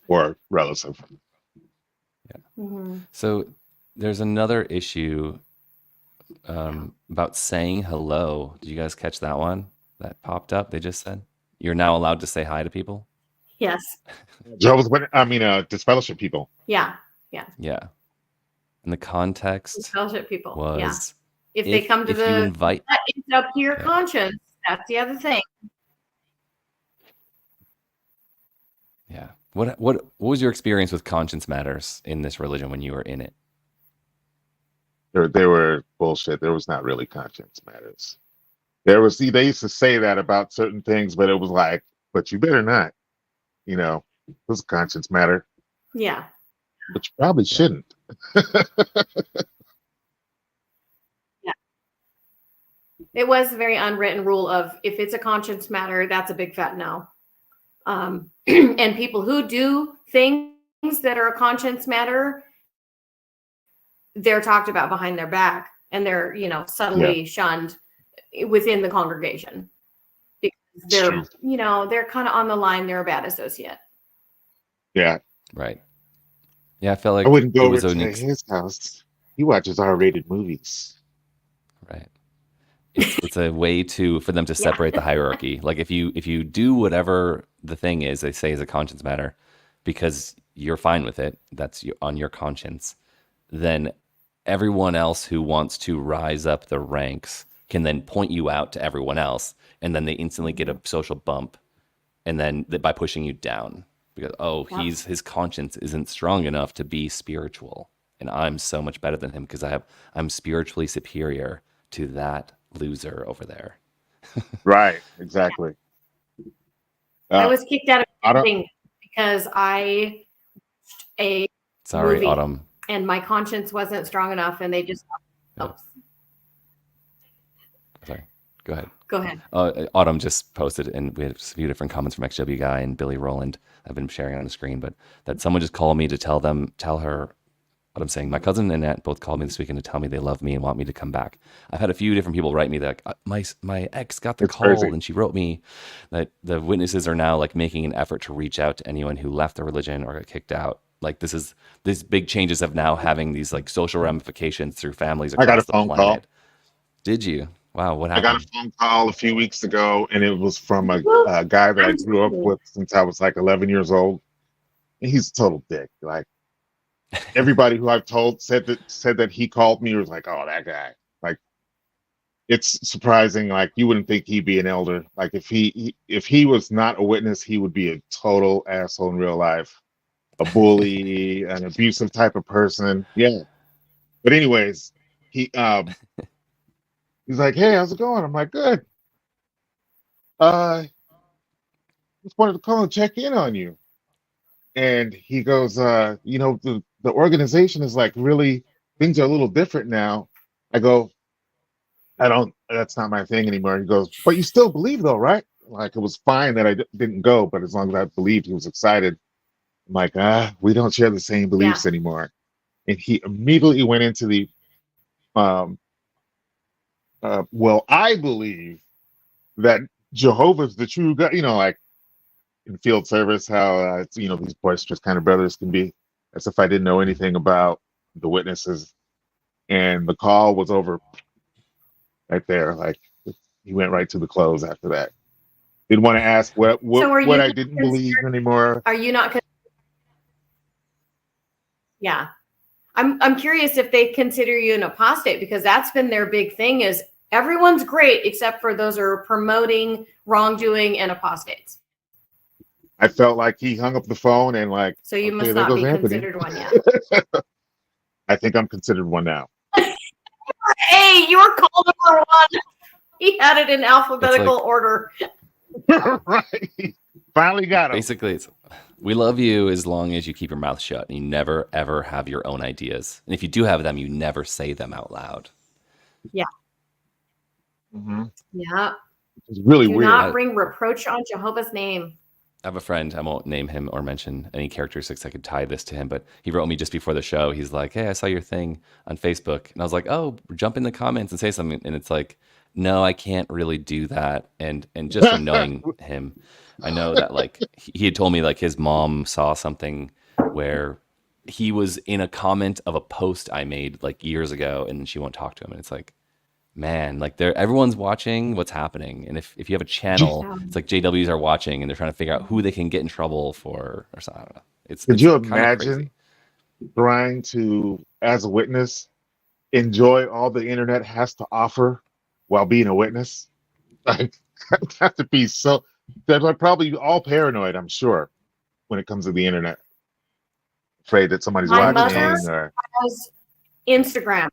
Speaker 2: or relative.
Speaker 3: Mhm.
Speaker 1: So there's another issue about saying hello. Did you guys catch that one that popped up? They just said you're now allowed to say hi to people.
Speaker 3: Yes.
Speaker 2: Jehovah's Witness, disfellowship people.
Speaker 3: Yeah.
Speaker 1: Yeah. And the context
Speaker 3: Fellowship people.
Speaker 1: was
Speaker 3: If they come to
Speaker 1: if you
Speaker 3: the,
Speaker 1: invite,
Speaker 3: it's up to your
Speaker 1: Yeah.
Speaker 3: conscience. That's the other thing.
Speaker 1: yeah. What was your experience with conscience matters in this religion when you were in it?
Speaker 2: They were bullshit. There was not really conscience matters. There was they used to say that about certain things, but it was like, but you better not. Does conscience matter?
Speaker 3: Yeah.
Speaker 2: But you probably shouldn't.
Speaker 3: It was a very unwritten rule of if it's a conscience matter, that's a big fat no. And people who do things that are a conscience matter, they're talked about behind their back and they're, subtly shunned within the congregation because they're,
Speaker 2: True.
Speaker 3: they're kind of on the line. They're a bad associate.
Speaker 2: Yeah.
Speaker 1: Right. Yeah, I felt like
Speaker 2: I wouldn't go
Speaker 1: it
Speaker 2: over
Speaker 1: was
Speaker 2: to
Speaker 1: an
Speaker 2: his house. He watches R-rated movies.
Speaker 1: right. It's a way for them to
Speaker 3: Yeah.
Speaker 1: separate the hierarchy. Like if you do whatever the thing is they say is a conscience matter because you're fine with it, that's on your conscience, then everyone else who wants to rise up the ranks can then point you out to everyone else, and then they instantly get a social bump, and then by pushing you down because
Speaker 3: Yeah.
Speaker 1: his conscience isn't strong enough to be spiritual, and I'm so much better than him because I'm spiritually superior to that loser over there.
Speaker 2: Right. Exactly.
Speaker 3: I was kicked out of
Speaker 2: I don't.
Speaker 3: everything because I watched a
Speaker 1: Sorry,
Speaker 3: movie
Speaker 1: Autumn.
Speaker 3: and my conscience wasn't strong enough, and they just.
Speaker 1: Yeah. Sorry. Go ahead.
Speaker 3: Go ahead.
Speaker 1: Autumn just posted, and we had a few different comments from ExJW guy and Billy Rowland. I've been sharing on the screen, but that someone just called me to tell her what I'm saying. My cousin and aunt both called me this weekend to tell me they love me and want me to come back. I've had a few different people write me that my ex got the
Speaker 2: It's
Speaker 1: call,
Speaker 2: crazy.
Speaker 1: and she wrote me that the witnesses are now like making an effort to reach out to anyone who left the religion or got kicked out. Like these big changes of now having these like social ramifications through families
Speaker 2: I got
Speaker 1: across
Speaker 2: a
Speaker 1: the
Speaker 2: phone
Speaker 1: planet.
Speaker 2: call.
Speaker 1: Did you? Wow, what
Speaker 2: I got a
Speaker 1: happened?
Speaker 2: phone call a few weeks ago, and it was from a guy that I grew up with since I was like 11 years old. And he's a total dick. Like everybody who I've told said that he called me was like, "Oh, that guy." Like it's surprising. Like you wouldn't think he'd be an elder. Like if he was not a witness, he would be a total asshole in real life, a bully, an abusive type of person. Yeah. But anyways, he's like, "Hey, how's it going?" I'm like, "Good. Just wanted to call and check in on you." And he goes, the organization is like really, things are a little different now. I go, that's not my thing anymore. He goes, but you still believe though, right? Like it was fine that I didn't go, but as long as I believed, he was excited. I'm like, we don't share the same beliefs anymore. And he immediately went into the, well, I believe that Jehovah's the true God, like in field service, how these boisterous kind of brothers can be, as if I didn't know anything about the witnesses. And the call was over right there. Like he went right to the close after that. Didn't want to ask what
Speaker 3: So are you
Speaker 2: what I
Speaker 3: not
Speaker 2: didn't
Speaker 3: considered-
Speaker 2: believe anymore.
Speaker 3: Are you not? Yeah. I'm curious if they consider you an apostate, because that's been their big thing is everyone's great except for those who are promoting wrongdoing and apostates.
Speaker 2: I felt like he hung up the phone and like,
Speaker 3: So you
Speaker 2: okay,
Speaker 3: must
Speaker 2: there
Speaker 3: not
Speaker 2: goes
Speaker 3: be
Speaker 2: Anthony.
Speaker 3: considered one yet.
Speaker 2: I think I'm considered one now.
Speaker 3: Hey, you were called number one. He had it in alphabetical order.
Speaker 2: Right. Finally got him.
Speaker 1: Basically, it's we love you as long as you keep your mouth shut and you never ever have your own ideas. And if you do have them, you never say them out loud.
Speaker 3: Yeah.
Speaker 2: Mm-hmm.
Speaker 3: Yeah.
Speaker 2: It's really
Speaker 3: Do
Speaker 2: weird.
Speaker 3: not bring reproach on Jehovah's name.
Speaker 1: I have a friend, I won't name him or mention any characteristics I could tie this to him, but he wrote me just before the show. He's like, hey, I saw your thing on Facebook. And I was like, oh, jump in the comments and say something. And it's like, no, I can't really do that. And just from knowing him, I know that like he had told me like his mom saw something where he was in a comment of a post I made like years ago and she won't talk to him. And it's like, man, like everyone's watching what's happening. And if you have a channel, it's like JWs are watching and they're trying to figure out who they can get in trouble for or something. I don't know.
Speaker 2: Could you
Speaker 1: kinda
Speaker 2: imagine
Speaker 1: crazy.
Speaker 2: trying to, as a witness, enjoy all the internet has to offer while being a witness? Like, I'd have to be so. They're like probably all paranoid, I'm sure, when it comes to the internet. Afraid that somebody's
Speaker 3: My
Speaker 2: watching
Speaker 3: mother
Speaker 2: or
Speaker 3: has Instagram.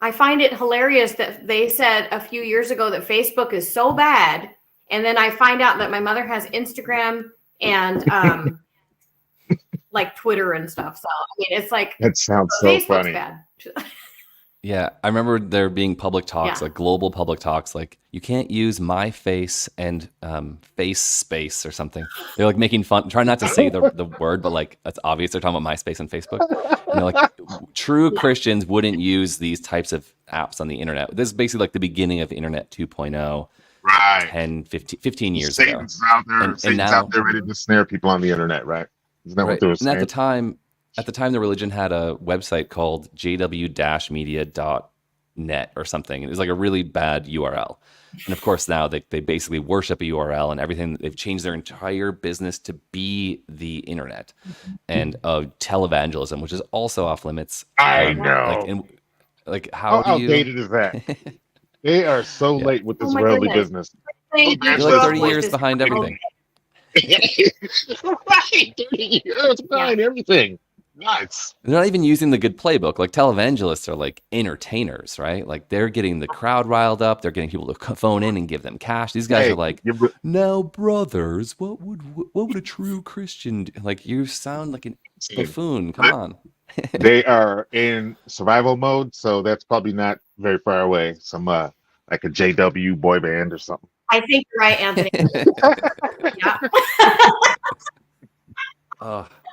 Speaker 3: I find it hilarious that they said a few years ago that Facebook is so bad. And then I find out that my mother has Instagram and like Twitter and stuff. So, I mean, it's like
Speaker 2: that sounds so
Speaker 3: Facebook's
Speaker 2: funny.
Speaker 3: bad.
Speaker 1: Yeah, I remember there being public talks,
Speaker 3: Yeah.
Speaker 1: like global public talks, like you can't use my face and face space or something. They're like making fun, trying not to say the word, but like it's obvious they're talking about MySpace and Facebook. And they're like, true Christians wouldn't use these types of apps on the internet. This is basically like the beginning of Internet 2.0,
Speaker 2: Right.
Speaker 1: 10, 15 years ago.
Speaker 2: Satan's out there.
Speaker 1: And
Speaker 2: Satan's
Speaker 1: now-
Speaker 2: out there ready to snare people on the internet, right? Isn't that
Speaker 1: Right.
Speaker 2: what they were
Speaker 1: And
Speaker 2: saying?
Speaker 1: at the time, the religion had a website called jw-media.net or something. It was like a really bad URL. And of course, now they basically worship a URL and everything. They've changed their entire business to be the internet and televangelism, which is also off limits.
Speaker 2: I know.
Speaker 1: How
Speaker 2: How
Speaker 1: do you?
Speaker 2: outdated is that? They are so
Speaker 1: Yeah.
Speaker 2: late with this
Speaker 3: Oh my
Speaker 2: worldly
Speaker 3: goodness.
Speaker 2: business.
Speaker 3: Thing
Speaker 2: They're
Speaker 3: you
Speaker 1: They're
Speaker 3: grew
Speaker 1: like
Speaker 3: up
Speaker 1: 30
Speaker 3: with
Speaker 1: years
Speaker 3: is-
Speaker 1: behind everything.
Speaker 2: Right, 30 years behind everything. Nuts.
Speaker 1: They're not even using the good playbook. Like televangelists are like entertainers, right? Like they're getting the crowd riled up. They're getting people to phone in and give them cash. These guys are like, now, brothers, what would a true Christian do? Like, you sound like a buffoon. Come on.
Speaker 2: They are in survival mode, so that's probably not very far away. Some like a JW boy band or something.
Speaker 3: I think you're right, Anthony. Yeah.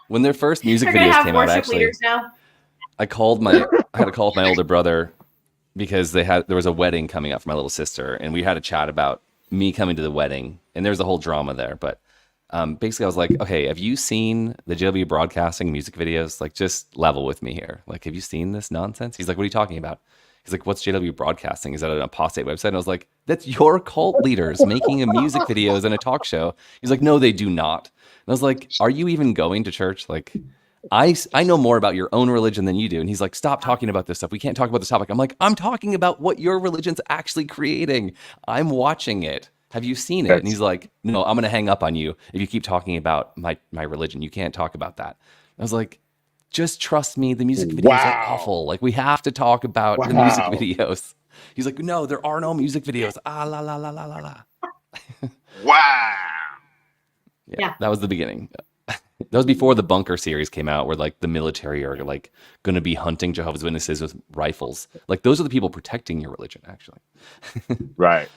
Speaker 1: When their first music
Speaker 3: They're gonna
Speaker 1: videos
Speaker 3: have
Speaker 1: came out,
Speaker 3: worship
Speaker 1: actually,
Speaker 3: leaders now.
Speaker 1: I had to call my older brother because there was a wedding coming up for my little sister, and we had a chat about me coming to the wedding, and there's a whole drama there. But basically, I was like, okay, have you seen the JW broadcasting music videos? Like, just level with me here. Like, have you seen this nonsense? He's like, what are you talking about? He's like, what's JW broadcasting? Is that an apostate website? And I was like, that's your cult leaders making a music videos and a talk show. He's like, no, they do not. And I was like, are you even going to church? Like, I know more about your own religion than you do. And he's like, stop talking about this stuff. We can't talk about this topic. I'm like, I'm talking about what your religion's actually creating. I'm watching it. Have you seen it? And he's like, no, I'm going to hang up on you if you keep talking about my religion. You can't talk about that. I was like, just trust me. The music videos are awful. Like, we have to talk about the music videos. He's like, no, there are no music videos. Ah, la, la, la, la, la, la.
Speaker 2: Wow.
Speaker 3: Yeah.
Speaker 1: That was the beginning. That was before the Bunker series came out, where like the military are like going to be hunting Jehovah's Witnesses with rifles. Like, those are the people protecting your religion, actually.
Speaker 2: Right.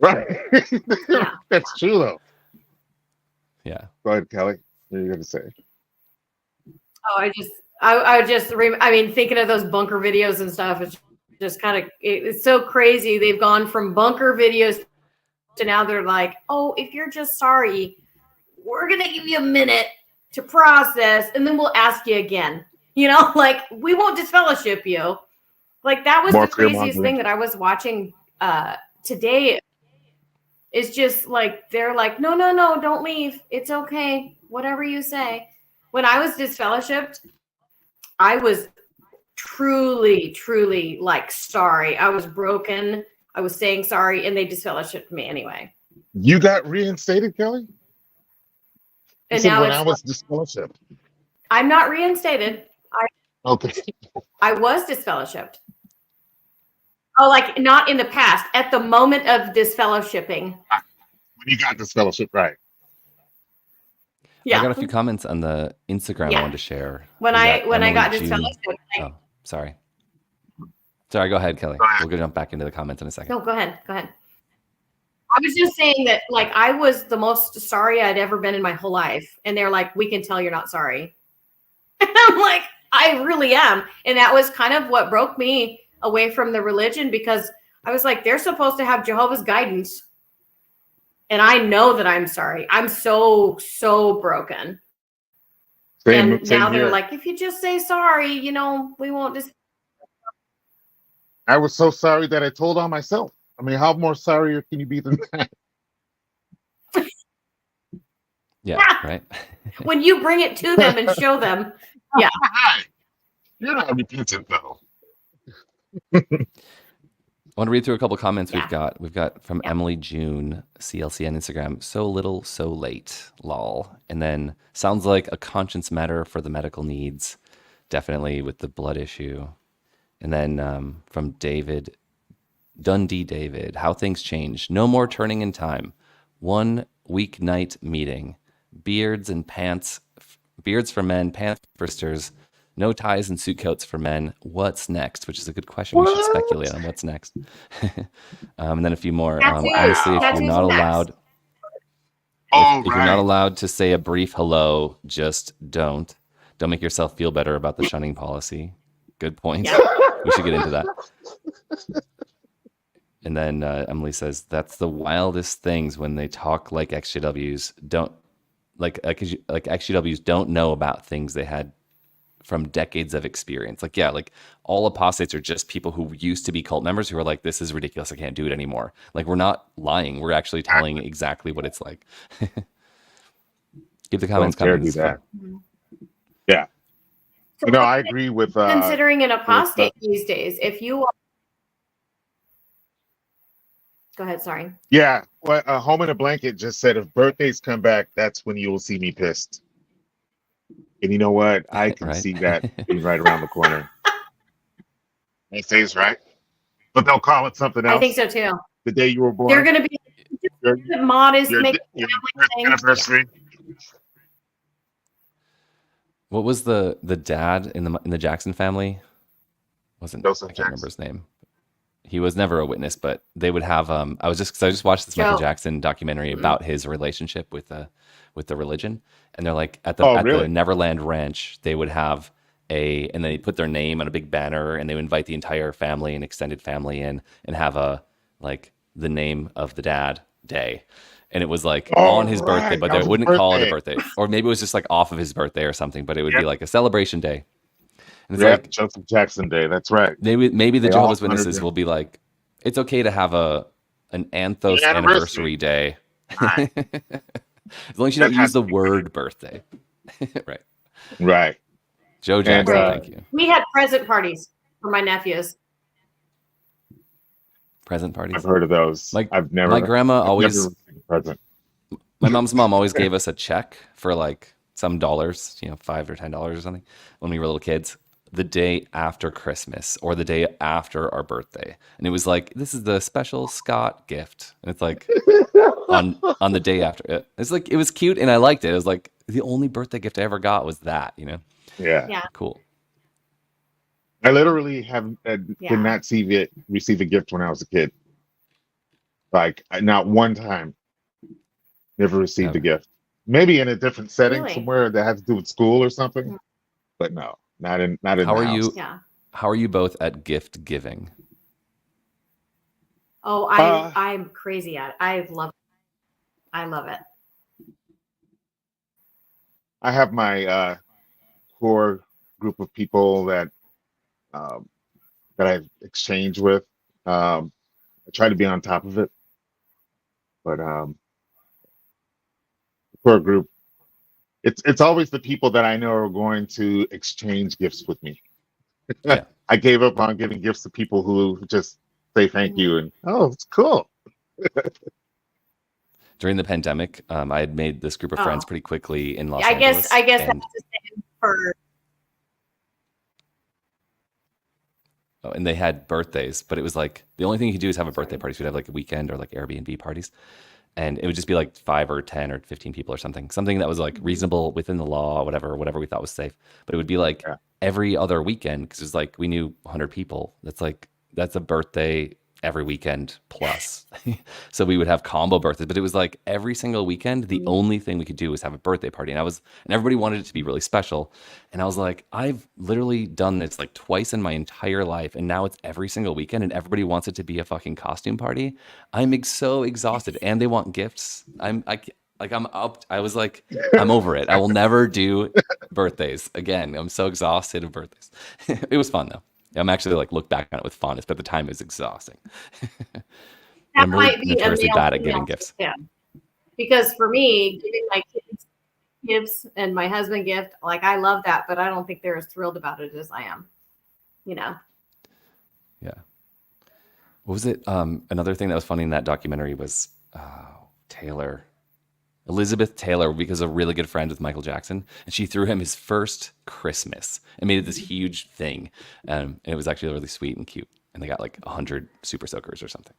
Speaker 3: Yeah.
Speaker 2: That's true, though.
Speaker 1: Yeah.
Speaker 2: Go ahead, Kelly. What are you going to say?
Speaker 3: Oh, I mean, thinking of those bunker videos and stuff, it's just kind of, it's so crazy. They've gone from bunker videos to now they're like, oh, if you're just sorry, we're going to give you a minute to process, and then we'll ask you again. You know, like, we won't disfellowship you. Like, that was
Speaker 2: More
Speaker 3: the craziest
Speaker 2: fear-mongering.
Speaker 3: thing that I was watching today it's just like they're like, no, don't leave. It's okay. Whatever you say. When I was disfellowshipped, I was truly like sorry. I was broken. I was saying sorry, and they disfellowshipped me anyway.
Speaker 2: You got reinstated, Kelly?
Speaker 3: And
Speaker 2: said
Speaker 3: now
Speaker 2: when
Speaker 3: it's
Speaker 2: I was disfellowshipped.
Speaker 3: I'm not reinstated.
Speaker 2: Okay.
Speaker 3: I was disfellowshipped. Oh, like not in the past. At the moment of disfellowshipping.
Speaker 2: When you got disfellowship, right?
Speaker 3: Yeah.
Speaker 1: I got a few comments on the Instagram I
Speaker 3: Yeah.
Speaker 1: wanted to share.
Speaker 3: When
Speaker 1: We
Speaker 3: I
Speaker 1: Emily
Speaker 3: got
Speaker 1: June-
Speaker 3: disfellowshipped.
Speaker 1: Oh, sorry. Sorry, go ahead, Kelly.
Speaker 2: Go ahead.
Speaker 1: We'll go jump back into the comments in a second.
Speaker 3: No, go ahead. Go ahead. I was just saying that, like, I was the most sorry I'd ever been in my whole life. And they're like, we can tell you're not sorry. And I'm like, I really am. And that was kind of what broke me away from the religion, because I was like, they're supposed to have Jehovah's guidance. And I know that I'm sorry. I'm so broken.
Speaker 2: Same
Speaker 3: now they're
Speaker 2: here.
Speaker 3: like, if you just say sorry, you know, we won't just.
Speaker 2: I was so sorry that I told on myself. I mean, how more sorrier can you be than that?
Speaker 1: Yeah, right.
Speaker 3: When you bring it to them and show them. Yeah.
Speaker 2: Right. You're not repentant, though.
Speaker 1: I want to read through a couple comments
Speaker 3: Yeah.
Speaker 1: we've got from Emily June, CLC on Instagram. So little, so late, lol. And then sounds like a conscience matter for the medical needs, definitely with the blood issue. And then from David, Dundee David, how things change. No more turning in time. 1 weeknight meeting. Beards and pants, beards for men, pants for sisters. No ties and suit coats for men. What's next? Which is a good question. We should speculate on what's next. And then a few more. Honestly, if you're not allowed, if you're not allowed to say a brief hello, just don't. Don't make yourself feel better about the shunning policy. Good point.
Speaker 3: Yeah.
Speaker 1: We should get into that. And then Emily says, that's the wildest things when they talk like ExJWs don't, like ExJWs don't know about things they had from decades of experience. Like, yeah, like all apostates are just people who used to be cult members who are like, this is ridiculous. I can't do it anymore. Like, we're not lying. We're actually telling exactly what it's like. Keep the comments coming.
Speaker 2: Do that. Yeah.
Speaker 3: So
Speaker 2: you know, I agree with
Speaker 3: considering an apostate these days. If you are... Go ahead, sorry.
Speaker 2: Yeah. Well, Home in a Blanket just said if birthdays come back, that's when you will see me pissed. And you know what? I can see that being right around the corner. Birthdays, right? But they'll call it something else.
Speaker 3: I think so too.
Speaker 2: The day you were born.
Speaker 3: They're going to be modest,
Speaker 2: your
Speaker 3: make
Speaker 2: anniversary.
Speaker 1: What was the dad in the Jackson family? Wasn't
Speaker 2: Joseph
Speaker 1: I can't remember his name. He was never a witness, but they would have. I just watched this Michael Jackson documentary about his relationship with the religion, and they're like at the Neverland Ranch, they would have and they put their name on a big banner, and they would invite the entire family and extended family in, and have the name of the dad day. And it was like on his birthday, but they wouldn't call it a birthday. Or maybe it was just like off of his birthday or something, but it would be like a celebration day. And it's like
Speaker 2: Joseph Jackson Day. That's right.
Speaker 1: Maybe the Jehovah's Witnesses will be like, it's okay to have an Anthos anniversary day.
Speaker 2: Right.
Speaker 1: As long as you don't use the word birthday. Right.
Speaker 2: Right.
Speaker 1: Joe Jackson, thank you.
Speaker 3: We had present parties for my nephews.
Speaker 1: Present parties?
Speaker 2: I've heard of those. I've never.
Speaker 1: My grandma always.
Speaker 2: Never present.
Speaker 1: My mom's mom always gave us a check for like some dollars, $5 or $10 or something, when we were little kids, the day after Christmas or the day after our birthday. And it was like, this is the special Scott gift. And it's like on the day after. It's like, it was cute and I liked it. It was like the only birthday gift I ever got was that,
Speaker 2: Yeah.
Speaker 1: Cool.
Speaker 2: I literally did not receive a gift when I was a kid. Like, not one time. Never received a gift. Maybe in a different setting somewhere that has to do with school or something. But no, not in
Speaker 1: How are
Speaker 2: house.
Speaker 1: you? How are you both at gift giving?
Speaker 3: Oh, I'm crazy at it. I love it.
Speaker 2: I have my core group of people that I've exchanged with. I try to be on top of it, but for a group, it's always the people that I know are going to exchange gifts with me.
Speaker 1: Yeah.
Speaker 2: I gave up on giving gifts to people who just say thank you and oh, it's cool.
Speaker 1: During the pandemic, I had made this group of friends pretty quickly in Los
Speaker 3: I
Speaker 1: Angeles.
Speaker 3: guess
Speaker 1: and,
Speaker 3: that's the same for.
Speaker 1: and they had birthdays, but it was like the only thing you could do is have a birthday party. So we'd have like a weekend or like Airbnb parties. And it would just be like 5 or 10 or 15 people or something that was like reasonable within the law, whatever we thought was safe. But it would be like every other weekend, because it's like we knew 100 people. That's a birthday every weekend plus. So we would have combo birthdays, but it was like every single weekend, the only thing we could do was have a birthday party. And everybody wanted it to be really special. And I was like, I've literally done this like twice in my entire life. And now it's every single weekend and everybody wants it to be a fucking costume party. I'm so exhausted and they want gifts. I'm up. I was like, I'm over it. I will never do birthdays again. I'm so exhausted of birthdays. It was fun though. I'm actually like look back on it with fondness, but at the time it was exhausting. I'm really notoriously bad at giving gifts.
Speaker 3: Yeah, because for me, giving my kids gifts and my husband gift, like I love that, but I don't think they're as thrilled about it as I am. You know.
Speaker 1: Yeah. What was it? Another thing that was funny in that documentary was Elizabeth Taylor, because a really good friend with Michael Jackson, and she threw him his first Christmas and made it this huge thing. And it was actually really sweet and cute. And they got like 100 super soakers or something.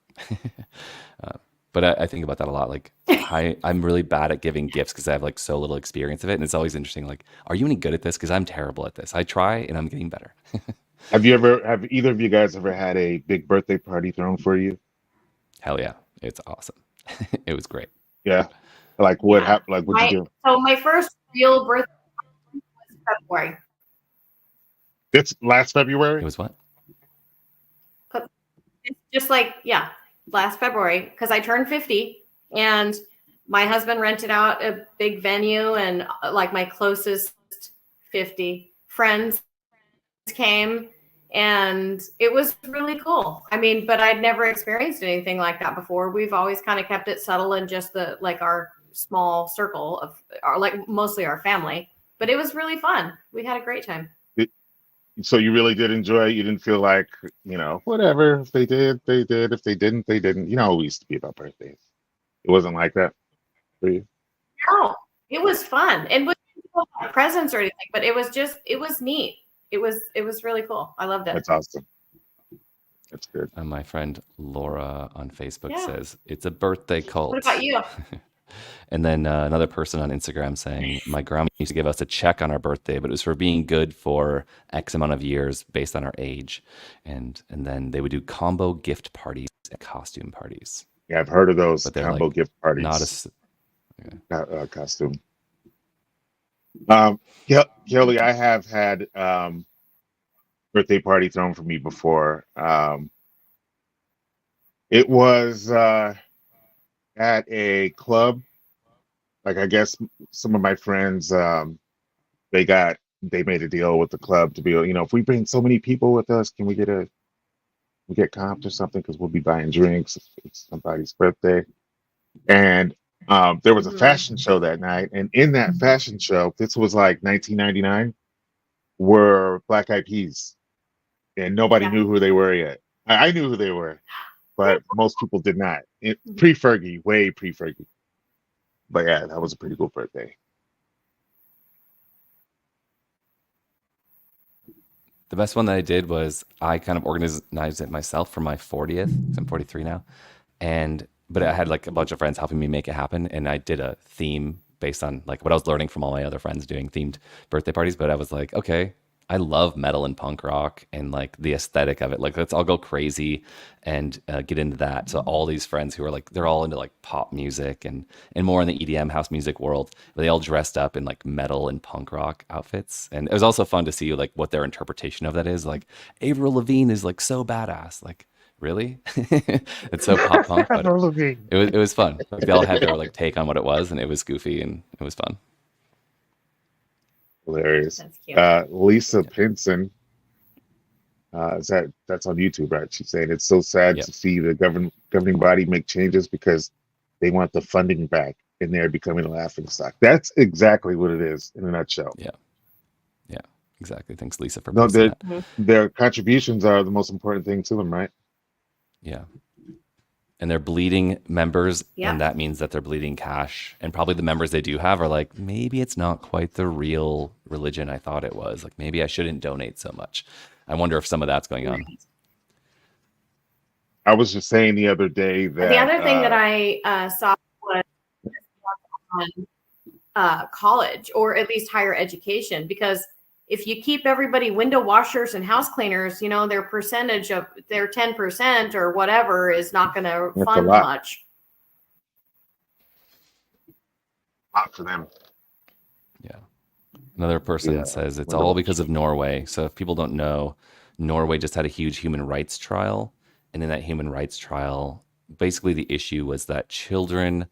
Speaker 1: But I think about that a lot. Like I'm really bad at giving gifts because I have like so little experience of it. And it's always interesting. Like, are you any good at this? Because I'm terrible at this. I try and I'm getting better.
Speaker 2: Have either of you guys ever had a big birthday party thrown for you?
Speaker 1: Hell yeah. It's awesome. It was great.
Speaker 2: Yeah. Like what happened? Like what'd you do?
Speaker 3: So my first real birthday was February.
Speaker 2: It's last February?
Speaker 1: It was what?
Speaker 3: It's just like, last February, because I turned 50 and my husband rented out a big venue and like my closest 50 friends came and it was really cool. I mean, but I'd never experienced anything like that before. We've always kind of kept it subtle and just our small circle of mostly our family, but it was really fun. We had a great time.
Speaker 2: So you really did enjoy it. You didn't feel like, whatever. If they did, they did. If they didn't, they didn't. You know how we used to be about birthdays. It wasn't like that for you?
Speaker 3: No, it was fun. And with presents or anything, but it was neat. It was really cool. I loved it.
Speaker 2: That's awesome. That's good.
Speaker 1: My friend Laura on Facebook says, it's a birthday cult.
Speaker 3: What about you?
Speaker 1: And then another person on Instagram saying, my grandma used to give us a check on our birthday, but it was for being good for X amount of years based on our age. And then they would do combo gift parties and costume parties.
Speaker 2: Yeah, I've heard of those combo
Speaker 1: like
Speaker 2: gift parties.
Speaker 1: Not a
Speaker 2: costume. Kelly, I have had birthday party thrown for me before. It was at a club. Like I guess some of my friends, they made a deal with the club to be, if we bring so many people with us, can we get comped or something? Because we'll be buying drinks. It's somebody's birthday. And there was a fashion show that night. And in that fashion show, this was like 1999, were Black Eyed Peas. And nobody knew who they were yet. I knew who they were, but most people did not. Pre-Fergie, way pre-Fergie. But yeah, that was a pretty cool birthday.
Speaker 1: The best one that I did was I kind of organized it myself for my 40th. 'Cause I'm 43 now. But I had like a bunch of friends helping me make it happen. And I did a theme based on like what I was learning from all my other friends doing themed birthday parties. But I was like, okay, I love metal and punk rock and like the aesthetic of it. Like, let's all go crazy and get into that. So all these friends who are like, they're all into like pop music and more in the EDM house music world. They all dressed up in like metal and punk rock outfits. And it was also fun to see like what their interpretation of that is. Like Avril Lavigne is like so badass. Like, really? It's so pop punk. But it was fun. Like, they all had their like take on what it was, and it was goofy and it was fun.
Speaker 2: Hilarious.
Speaker 3: That's cute.
Speaker 2: Lisa Pinson That's on YouTube, right? She's saying it's so sad
Speaker 1: Yep.
Speaker 2: to see the governing body make changes because they want the funding back, and they're becoming a laughing stock. That's exactly what it is in a nutshell.
Speaker 1: Yeah. Yeah. Exactly. Thanks, Lisa, for
Speaker 2: No,
Speaker 1: posting that.
Speaker 2: their contributions are the most important thing to them, right?
Speaker 1: Yeah. And they're bleeding members,
Speaker 3: Yeah.
Speaker 1: and that means that they're bleeding cash. And probably the members they do have are like, maybe it's not quite the real religion I thought it was. Like, maybe I shouldn't donate so much. I wonder if some of that's going on.
Speaker 2: I was just saying the other day that
Speaker 3: The other thing that I saw was on college, or at least higher education, because if you keep everybody window washers and house cleaners, their percentage of their 10% or whatever is not going to
Speaker 2: That's a
Speaker 3: fund
Speaker 2: lot.
Speaker 3: much.
Speaker 2: Not for them.
Speaker 1: Yeah. Another person says it's all because of Norway. So if people don't know, Norway just had a huge human rights trial. And in that human rights trial, basically the issue was that children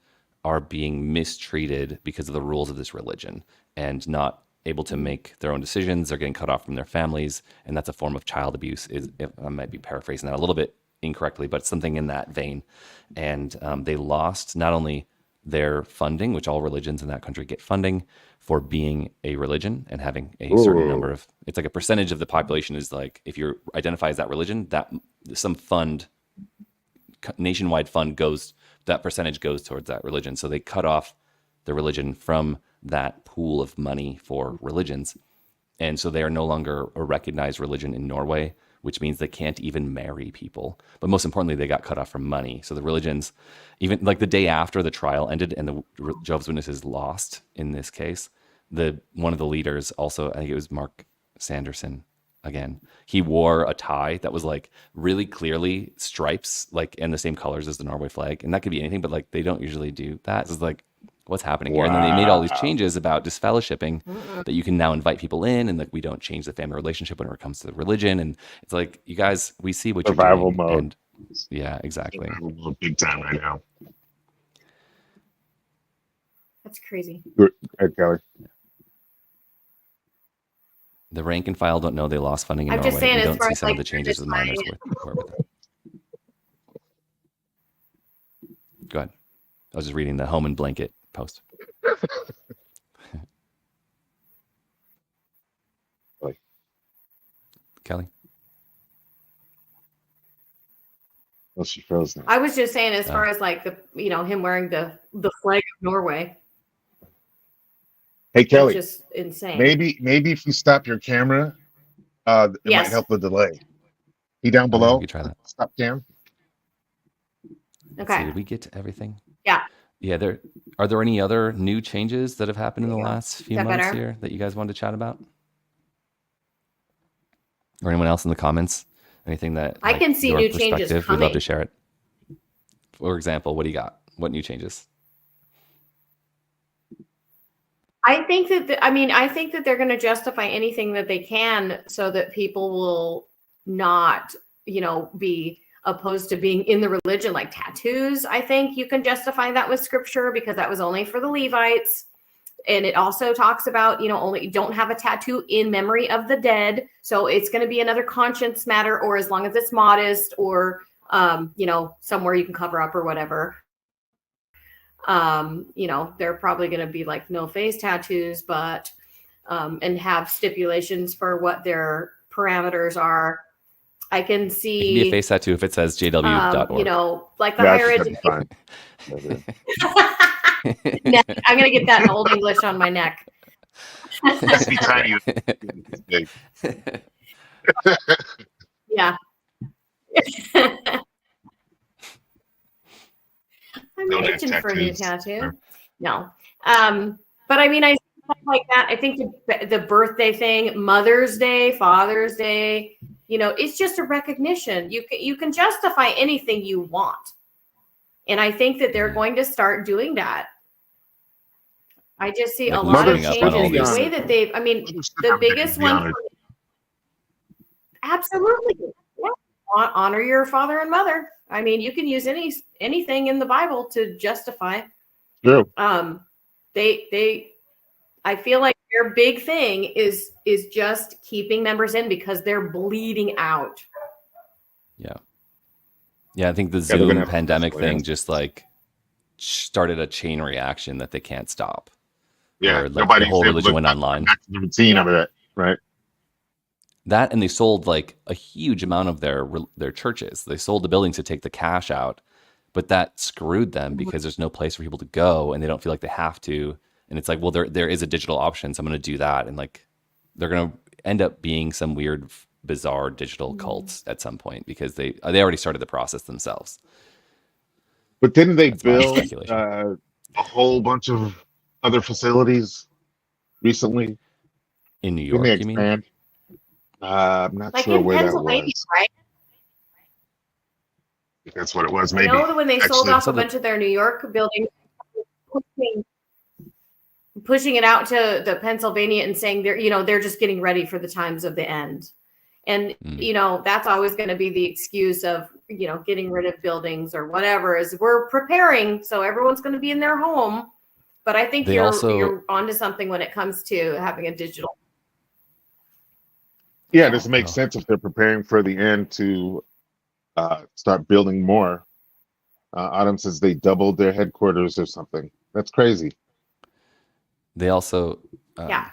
Speaker 1: are being mistreated because of the rules of this religion and not able to make their own decisions. They're getting cut off from their families. And that's a form of child abuse. I might be paraphrasing that a little bit incorrectly, but something in that vein. And they lost not only their funding, which all religions in that country get funding for being a religion and having a certain number of, it's like a percentage of the population is like, if you identify as that religion, that some fund, nationwide fund goes, that percentage goes towards that religion. So they cut off the religion from that pool of money for religions. And so they are no longer a recognized religion in Norway, which means they can't even marry people. But most importantly, they got cut off from money. So the religions, even like the day after the trial ended and the Jehovah's Witnesses lost in this case, one of the leaders also, I think it was Mark Sanderson again, he wore a tie that was like really clearly stripes, like in the same colors as the Norway flag. And that could be anything, but like they don't usually do that. It's like, what's happening here? And then they made all these changes about disfellowshipping that you can now invite people in, and like we don't change the family relationship when it comes to the religion. And it's like, you guys, we see what
Speaker 2: Survival
Speaker 1: you're doing.
Speaker 2: mode.
Speaker 1: And yeah, exactly.
Speaker 2: Survival mode big time right now.
Speaker 3: That's crazy.
Speaker 2: Good, Kelly.
Speaker 1: The rank and file don't know they lost funding in
Speaker 3: I'm
Speaker 1: Norway.
Speaker 3: just saying,
Speaker 1: We
Speaker 3: as
Speaker 1: don't
Speaker 3: far
Speaker 1: see
Speaker 3: as,
Speaker 1: some of
Speaker 3: like,
Speaker 1: the changes the minors were with it. Go ahead. I was just reading the home and blanket post. Kelly?
Speaker 2: Well, she froze now.
Speaker 3: I was just saying, as far as like him wearing the flag of Norway.
Speaker 2: Hey, Kelly.
Speaker 3: It's just insane.
Speaker 2: Maybe if you stop your camera, it might help the delay. Be down below.
Speaker 1: You could try that.
Speaker 2: Stop cam.
Speaker 1: Okay. Did we get to everything?
Speaker 3: Yeah.
Speaker 1: Yeah. Are there any other new changes that have happened in the last few months here that you guys wanted to chat about? Or anyone else in the comments? Anything that
Speaker 3: I can see new changes coming.
Speaker 1: We'd love to share it. For example, what do you got? What new changes?
Speaker 3: I think that they're going to justify anything that they can so that people will not, be opposed to being in the religion, like tattoos. I think you can justify that with scripture because that was only for the Levites. And it also talks about, only don't have a tattoo in memory of the dead. So it's going to be another conscience matter, or as long as it's modest or, somewhere you can cover up or whatever. They're probably going to be like no face tattoos, but, and have stipulations for what their parameters are. I can see.
Speaker 1: It can be a face tattoo if it says jw.org.
Speaker 3: Like the higher education. I'm going to get that in Old English on my neck.
Speaker 2: That's be tiny.
Speaker 3: Yeah. I'm itching for a new tattoo. No. But I mean, I like that. I think the birthday thing, Mother's Day, Father's Day, it's just a recognition. You can justify anything you want. And I think that they're going to start doing that. I just see a lot of changes. The way that the biggest one. Absolutely. Yeah. Honor your father and mother. I mean, you can use anything in the Bible to justify.
Speaker 2: True.
Speaker 3: I I feel like their big thing is just keeping members in because they're bleeding out.
Speaker 1: Yeah. Yeah, I think the
Speaker 2: Yeah, they're gonna
Speaker 1: Zoom
Speaker 2: have a
Speaker 1: pandemic
Speaker 2: special
Speaker 1: thing
Speaker 2: answer.
Speaker 1: just like started a chain reaction that they can't stop.
Speaker 2: Yeah,
Speaker 1: Where like the
Speaker 2: nobody's
Speaker 1: whole
Speaker 2: able
Speaker 1: religion
Speaker 2: to
Speaker 1: went
Speaker 2: get
Speaker 1: online.
Speaker 2: back to the routine
Speaker 3: Yeah.
Speaker 2: of it, right?
Speaker 1: That, and they sold like a huge amount of their churches. They sold the buildings to take the cash out, but that screwed them because there's no place for people to go, and they don't feel like they have to. And it's like, well, there is a digital option, so I'm going to do that, and like they're going to end up being some weird, bizarre digital cults at some point because they already started the process themselves.
Speaker 2: But didn't they
Speaker 1: That's my
Speaker 2: build
Speaker 1: speculation.
Speaker 2: a whole bunch of other facilities recently?
Speaker 1: In New
Speaker 2: Didn't they
Speaker 1: York, you mean?
Speaker 2: expand? I'm not
Speaker 3: Like
Speaker 2: sure
Speaker 3: in
Speaker 2: where that
Speaker 3: Pennsylvania,
Speaker 2: was.
Speaker 3: right?
Speaker 2: If that's what it was,
Speaker 3: I
Speaker 2: maybe.
Speaker 3: know that when they sold
Speaker 2: Actually,
Speaker 3: off a bunch of their New York buildings, pushing it out to the Pennsylvania and saying they're just getting ready for the times of the end. And that's always going to be the excuse of getting rid of buildings or whatever, is we're preparing, so everyone's going to be in their home. But I think you're onto something when it comes to having a digital.
Speaker 2: Yeah, this makes sense if they're preparing for the end to start building more. Autumn says they doubled their headquarters or something. That's crazy.
Speaker 1: They also,
Speaker 3: Yeah.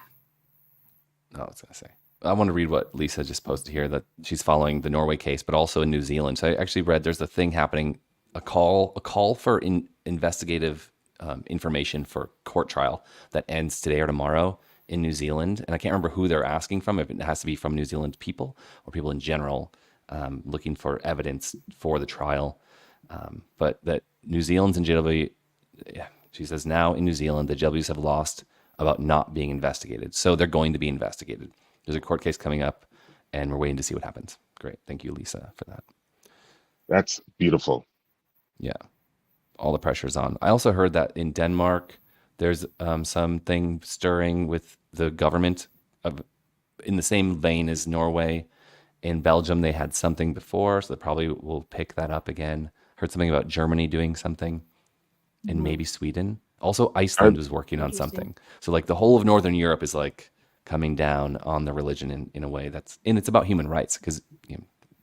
Speaker 1: I was going to say, I want to read what Lisa just posted here, that she's following the Norway case, but also in New Zealand. So I actually read there's a thing happening, a call for investigative information for court trial that ends today or tomorrow in New Zealand. And I can't remember who they're asking from, if it has to be from New Zealand people or people in general, looking for evidence for the trial. But that New Zealand's and JW, she says now in New Zealand, the JWs have lost about not being investigated. So they're going to be investigated. There's a court case coming up, and we're waiting to see what happens. Great. Thank you, Lisa, for that.
Speaker 2: That's beautiful.
Speaker 1: Yeah. All the pressure's on. I also heard that in Denmark, there's something stirring with the government in the same vein as Norway. In Belgium, they had something before, so they probably will pick that up again. Heard something about Germany doing something, and maybe Sweden. Also, Iceland was working on something. So like the whole of Northern Europe is like coming down on the religion in a way and it's about human rights, because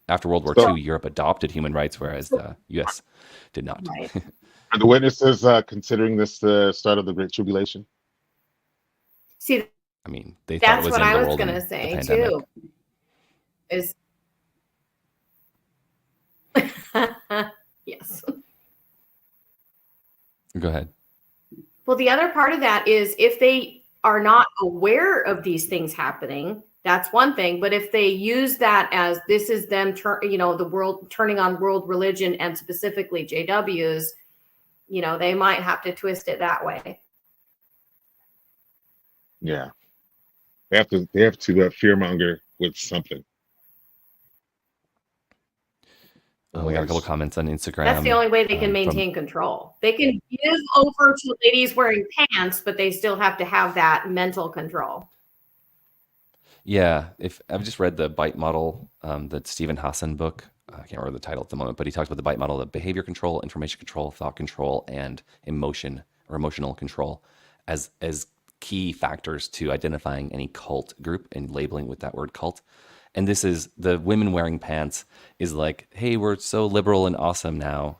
Speaker 1: after World War II, Europe adopted human rights, whereas the U.S. did not.
Speaker 3: Right.
Speaker 2: Are the witnesses considering this the start of the Great Tribulation?
Speaker 3: See,
Speaker 1: I mean, they thought it was
Speaker 3: what
Speaker 1: the
Speaker 3: I was
Speaker 1: world
Speaker 3: going
Speaker 1: in
Speaker 3: to say
Speaker 1: the pandemic.
Speaker 3: too. Is yes.
Speaker 1: Go ahead.
Speaker 3: Well, the other part of that is if they are not aware of these things happening, that's one thing. But if they use that as this is them, the world turning on world religion and specifically JWs, they might have to twist it that way.
Speaker 2: Yeah, they have to fearmonger with something.
Speaker 1: We got a couple comments on Instagram.
Speaker 3: That's the only way they can maintain control. They can give over to ladies wearing pants, but they still have to have that mental control.
Speaker 1: Yeah, if I've just read the Bite Model, the Stephen Hassan book. I can't remember the title at the moment, but he talks about the Bite Model of behavior control, information control, thought control, and emotional control as key factors to identifying any cult group and labeling with that word cult. And this is the women wearing pants is like, hey, we're so liberal and awesome now.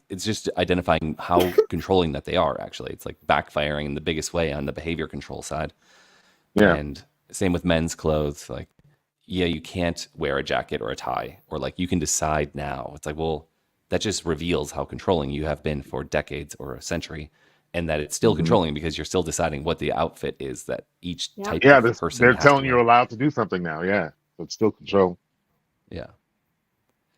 Speaker 1: It's just identifying how controlling that they are, actually. It's like backfiring in the biggest way on the behavior control side.
Speaker 2: Yeah.
Speaker 1: And same with men's clothes. Like, yeah, you can't wear a jacket or a tie, or like you can decide now. It's like, well, that just reveals how controlling you have been for decades or a century, and that it's still controlling because you're still deciding what the outfit is that each type of person
Speaker 2: they're
Speaker 1: has
Speaker 2: telling
Speaker 1: to
Speaker 2: you
Speaker 1: wear.
Speaker 2: allowed to do something now. Yeah, so it's still control.
Speaker 1: Yeah.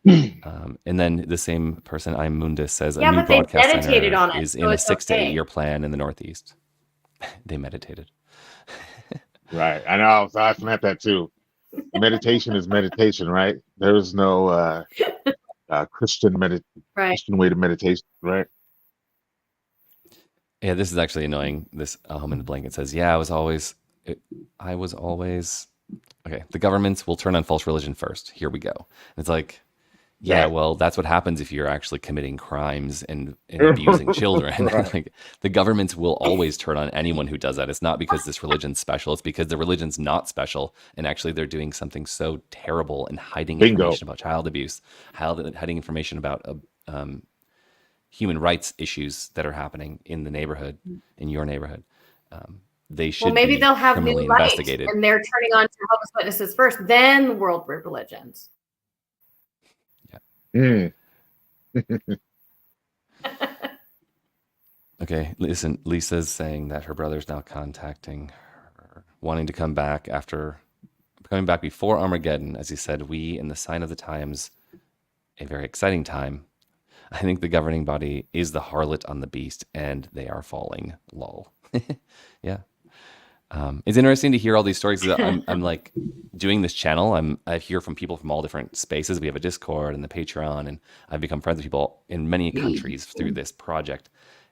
Speaker 1: And then the same person, I'm Mundus, says a new
Speaker 3: but they
Speaker 1: broadcast
Speaker 3: meditated
Speaker 1: center
Speaker 3: on it,
Speaker 1: is
Speaker 3: so
Speaker 1: in a
Speaker 3: it's
Speaker 1: 6 to 8
Speaker 3: okay.
Speaker 1: year plan in the Northeast. They meditated.
Speaker 2: Right. I know. I was laughing at that too. Meditation is meditation, right? There is no Christian way to meditation, right?
Speaker 1: Yeah, this is actually annoying. This home in the blanket says, yeah, I was always okay. The governments will turn on false religion first. Here we go. And it's like, Yeah,
Speaker 2: That
Speaker 1: well, that's what happens if you're actually committing crimes and abusing children.
Speaker 2: right.
Speaker 1: Like the governments will always turn on anyone who does that. It's not because this religion's special, it's because the religion's not special. And actually they're doing something so terrible and hiding
Speaker 2: Bingo.
Speaker 1: information about child abuse, hiding information about um, human rights issues that are happening in the neighborhood, in your neighborhood. They
Speaker 3: Well,
Speaker 1: should
Speaker 3: maybe
Speaker 1: be
Speaker 3: they'll have
Speaker 1: criminally
Speaker 3: new light,
Speaker 1: investigated.
Speaker 3: and they're turning on Jehovah's Witnesses first, then world religions.
Speaker 2: Mm.
Speaker 1: Okay, listen, Lisa's saying that her brother's now contacting her, wanting to come back after coming back before Armageddon. As he said, we in the sign of the times, a very exciting time. I think the governing body is the harlot on the beast, and they are falling. Lol. Yeah. It's interesting to hear all these stories. 'Cause I'm like doing this channel. I hear from people from all different spaces. We have a Discord and the Patreon, and I've become friends with people in many countries through this project.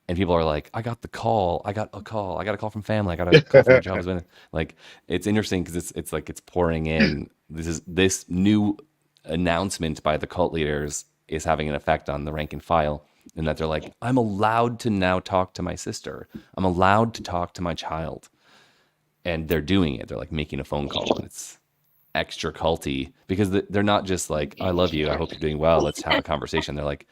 Speaker 1: And people are like, I got a call from family. I got a call from the Jehovah's Witness. Like, it's interesting because it's like it's pouring in. This new announcement by the cult leaders is having an effect on the rank and file, in that they're like, I'm allowed to now talk to my sister. I'm allowed to talk to my child. And they're doing it. They're like making a phone call, and it's extra culty because they're not just like, I love you, I hope you're doing well, let's have a conversation. They're like,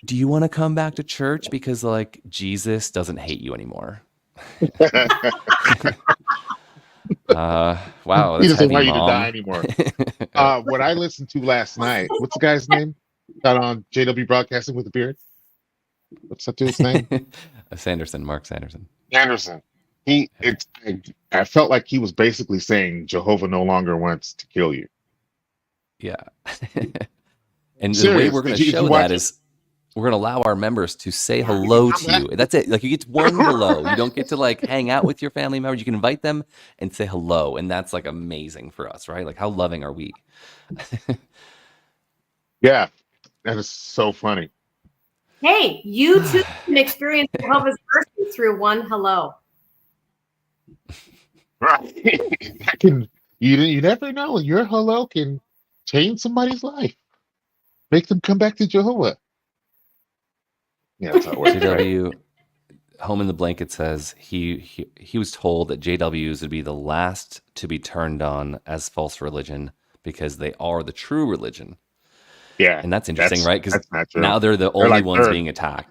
Speaker 1: do you want to come back to church because like Jesus doesn't hate you anymore? Wow,
Speaker 2: He
Speaker 1: that's
Speaker 2: doesn't
Speaker 1: heavy,
Speaker 2: want you to
Speaker 1: Mom.
Speaker 2: die anymore. What I listened to last night, what's the guy's name? Got on JW Broadcasting with the beard. What's that dude's name?
Speaker 1: Sanderson, Mark Sanderson.
Speaker 2: Anderson. I felt like he was basically saying Jehovah no longer wants to kill you.
Speaker 1: Yeah. And the way
Speaker 2: Serious.
Speaker 1: we're going
Speaker 2: Did
Speaker 1: to
Speaker 2: you
Speaker 1: show
Speaker 2: watch
Speaker 1: that
Speaker 2: it?
Speaker 1: is we're going to allow our members to say hello to you. That's it. Like you get one hello. You don't get to like hang out with your family members. You can invite them and say hello. And that's like amazing for us, right? Like how loving are we?
Speaker 2: Yeah, that is so funny.
Speaker 3: Hey, you too can experience Jehovah's mercy through one hello.
Speaker 2: Right. That can you never know. Your hello can change somebody's life. Make them come back to Jehovah. Yeah, that's how it works. Right?
Speaker 1: JW Home in the Blanket says he was told that JWs would be the last to be turned on as false religion because they are the true religion.
Speaker 2: Yeah,
Speaker 1: And that's interesting, right? Because
Speaker 2: that's not
Speaker 1: now they're the
Speaker 2: They're
Speaker 1: only
Speaker 2: like
Speaker 1: ones
Speaker 2: third.
Speaker 1: being attacked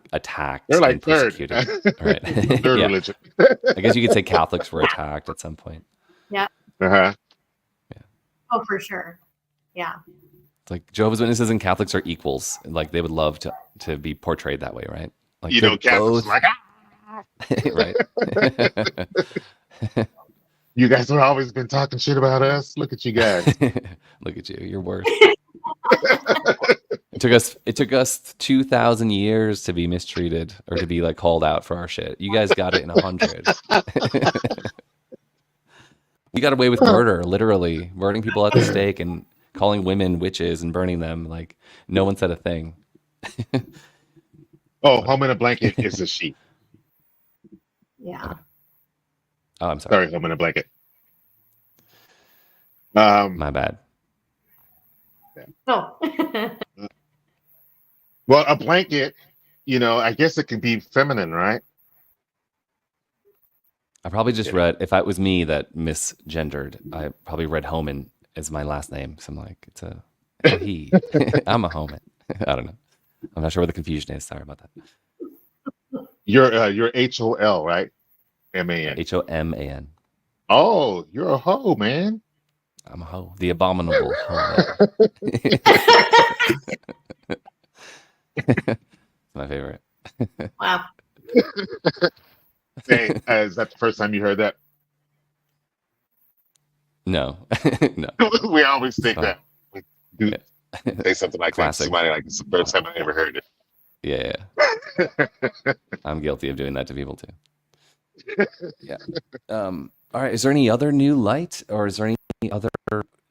Speaker 2: They're like
Speaker 1: and
Speaker 2: third.
Speaker 1: persecuted. Right.
Speaker 2: Third
Speaker 1: Yeah.
Speaker 2: religion.
Speaker 1: I guess you could say Catholics were attacked at some point.
Speaker 2: Uh-huh.
Speaker 3: Oh, for sure. Yeah.
Speaker 1: It's like Jehovah's Witnesses and Catholics are equals. Like they would love to be portrayed that way, right? Like
Speaker 2: You know, Catholics
Speaker 1: both,
Speaker 2: like,
Speaker 1: right?
Speaker 2: you guys have always been talking shit about us. Look at you guys.
Speaker 1: Look at you, you're worse. It took us 2,000 years to be mistreated or to be like called out for our shit. You guys got it in 100. We got away with murder, literally burning people at the stake and calling women witches and burning them. Like no one said a thing.
Speaker 2: Oh, Home in a Blanket is a sheep.
Speaker 3: Yeah.
Speaker 1: Oh, I'm sorry.
Speaker 2: Sorry, Home in a Blanket.
Speaker 1: My bad.
Speaker 3: Oh.
Speaker 2: Well, a blanket, I guess it can be feminine, right?
Speaker 1: I probably just read, if it was me that misgendered, I probably read Homan as my last name. So I'm like, it's a he. I'm a Homan. I don't know. I'm not sure what the confusion is. Sorry about that.
Speaker 2: You're HOL, right? MAN.
Speaker 1: HOMAN.
Speaker 2: Oh, you're a hoe, man.
Speaker 1: I'm a hoe. The abominable hoe. It's my favorite.
Speaker 3: Wow.
Speaker 2: Hey, is that the first time you heard that?
Speaker 1: No. No.
Speaker 2: We always think
Speaker 1: Fine.
Speaker 2: that. We do say something like that to
Speaker 1: Classic.
Speaker 2: somebody like it's the first time I ever heard it.
Speaker 1: Yeah. I'm guilty of doing that to people too. Yeah. All right. Is there any other new light, or is there any other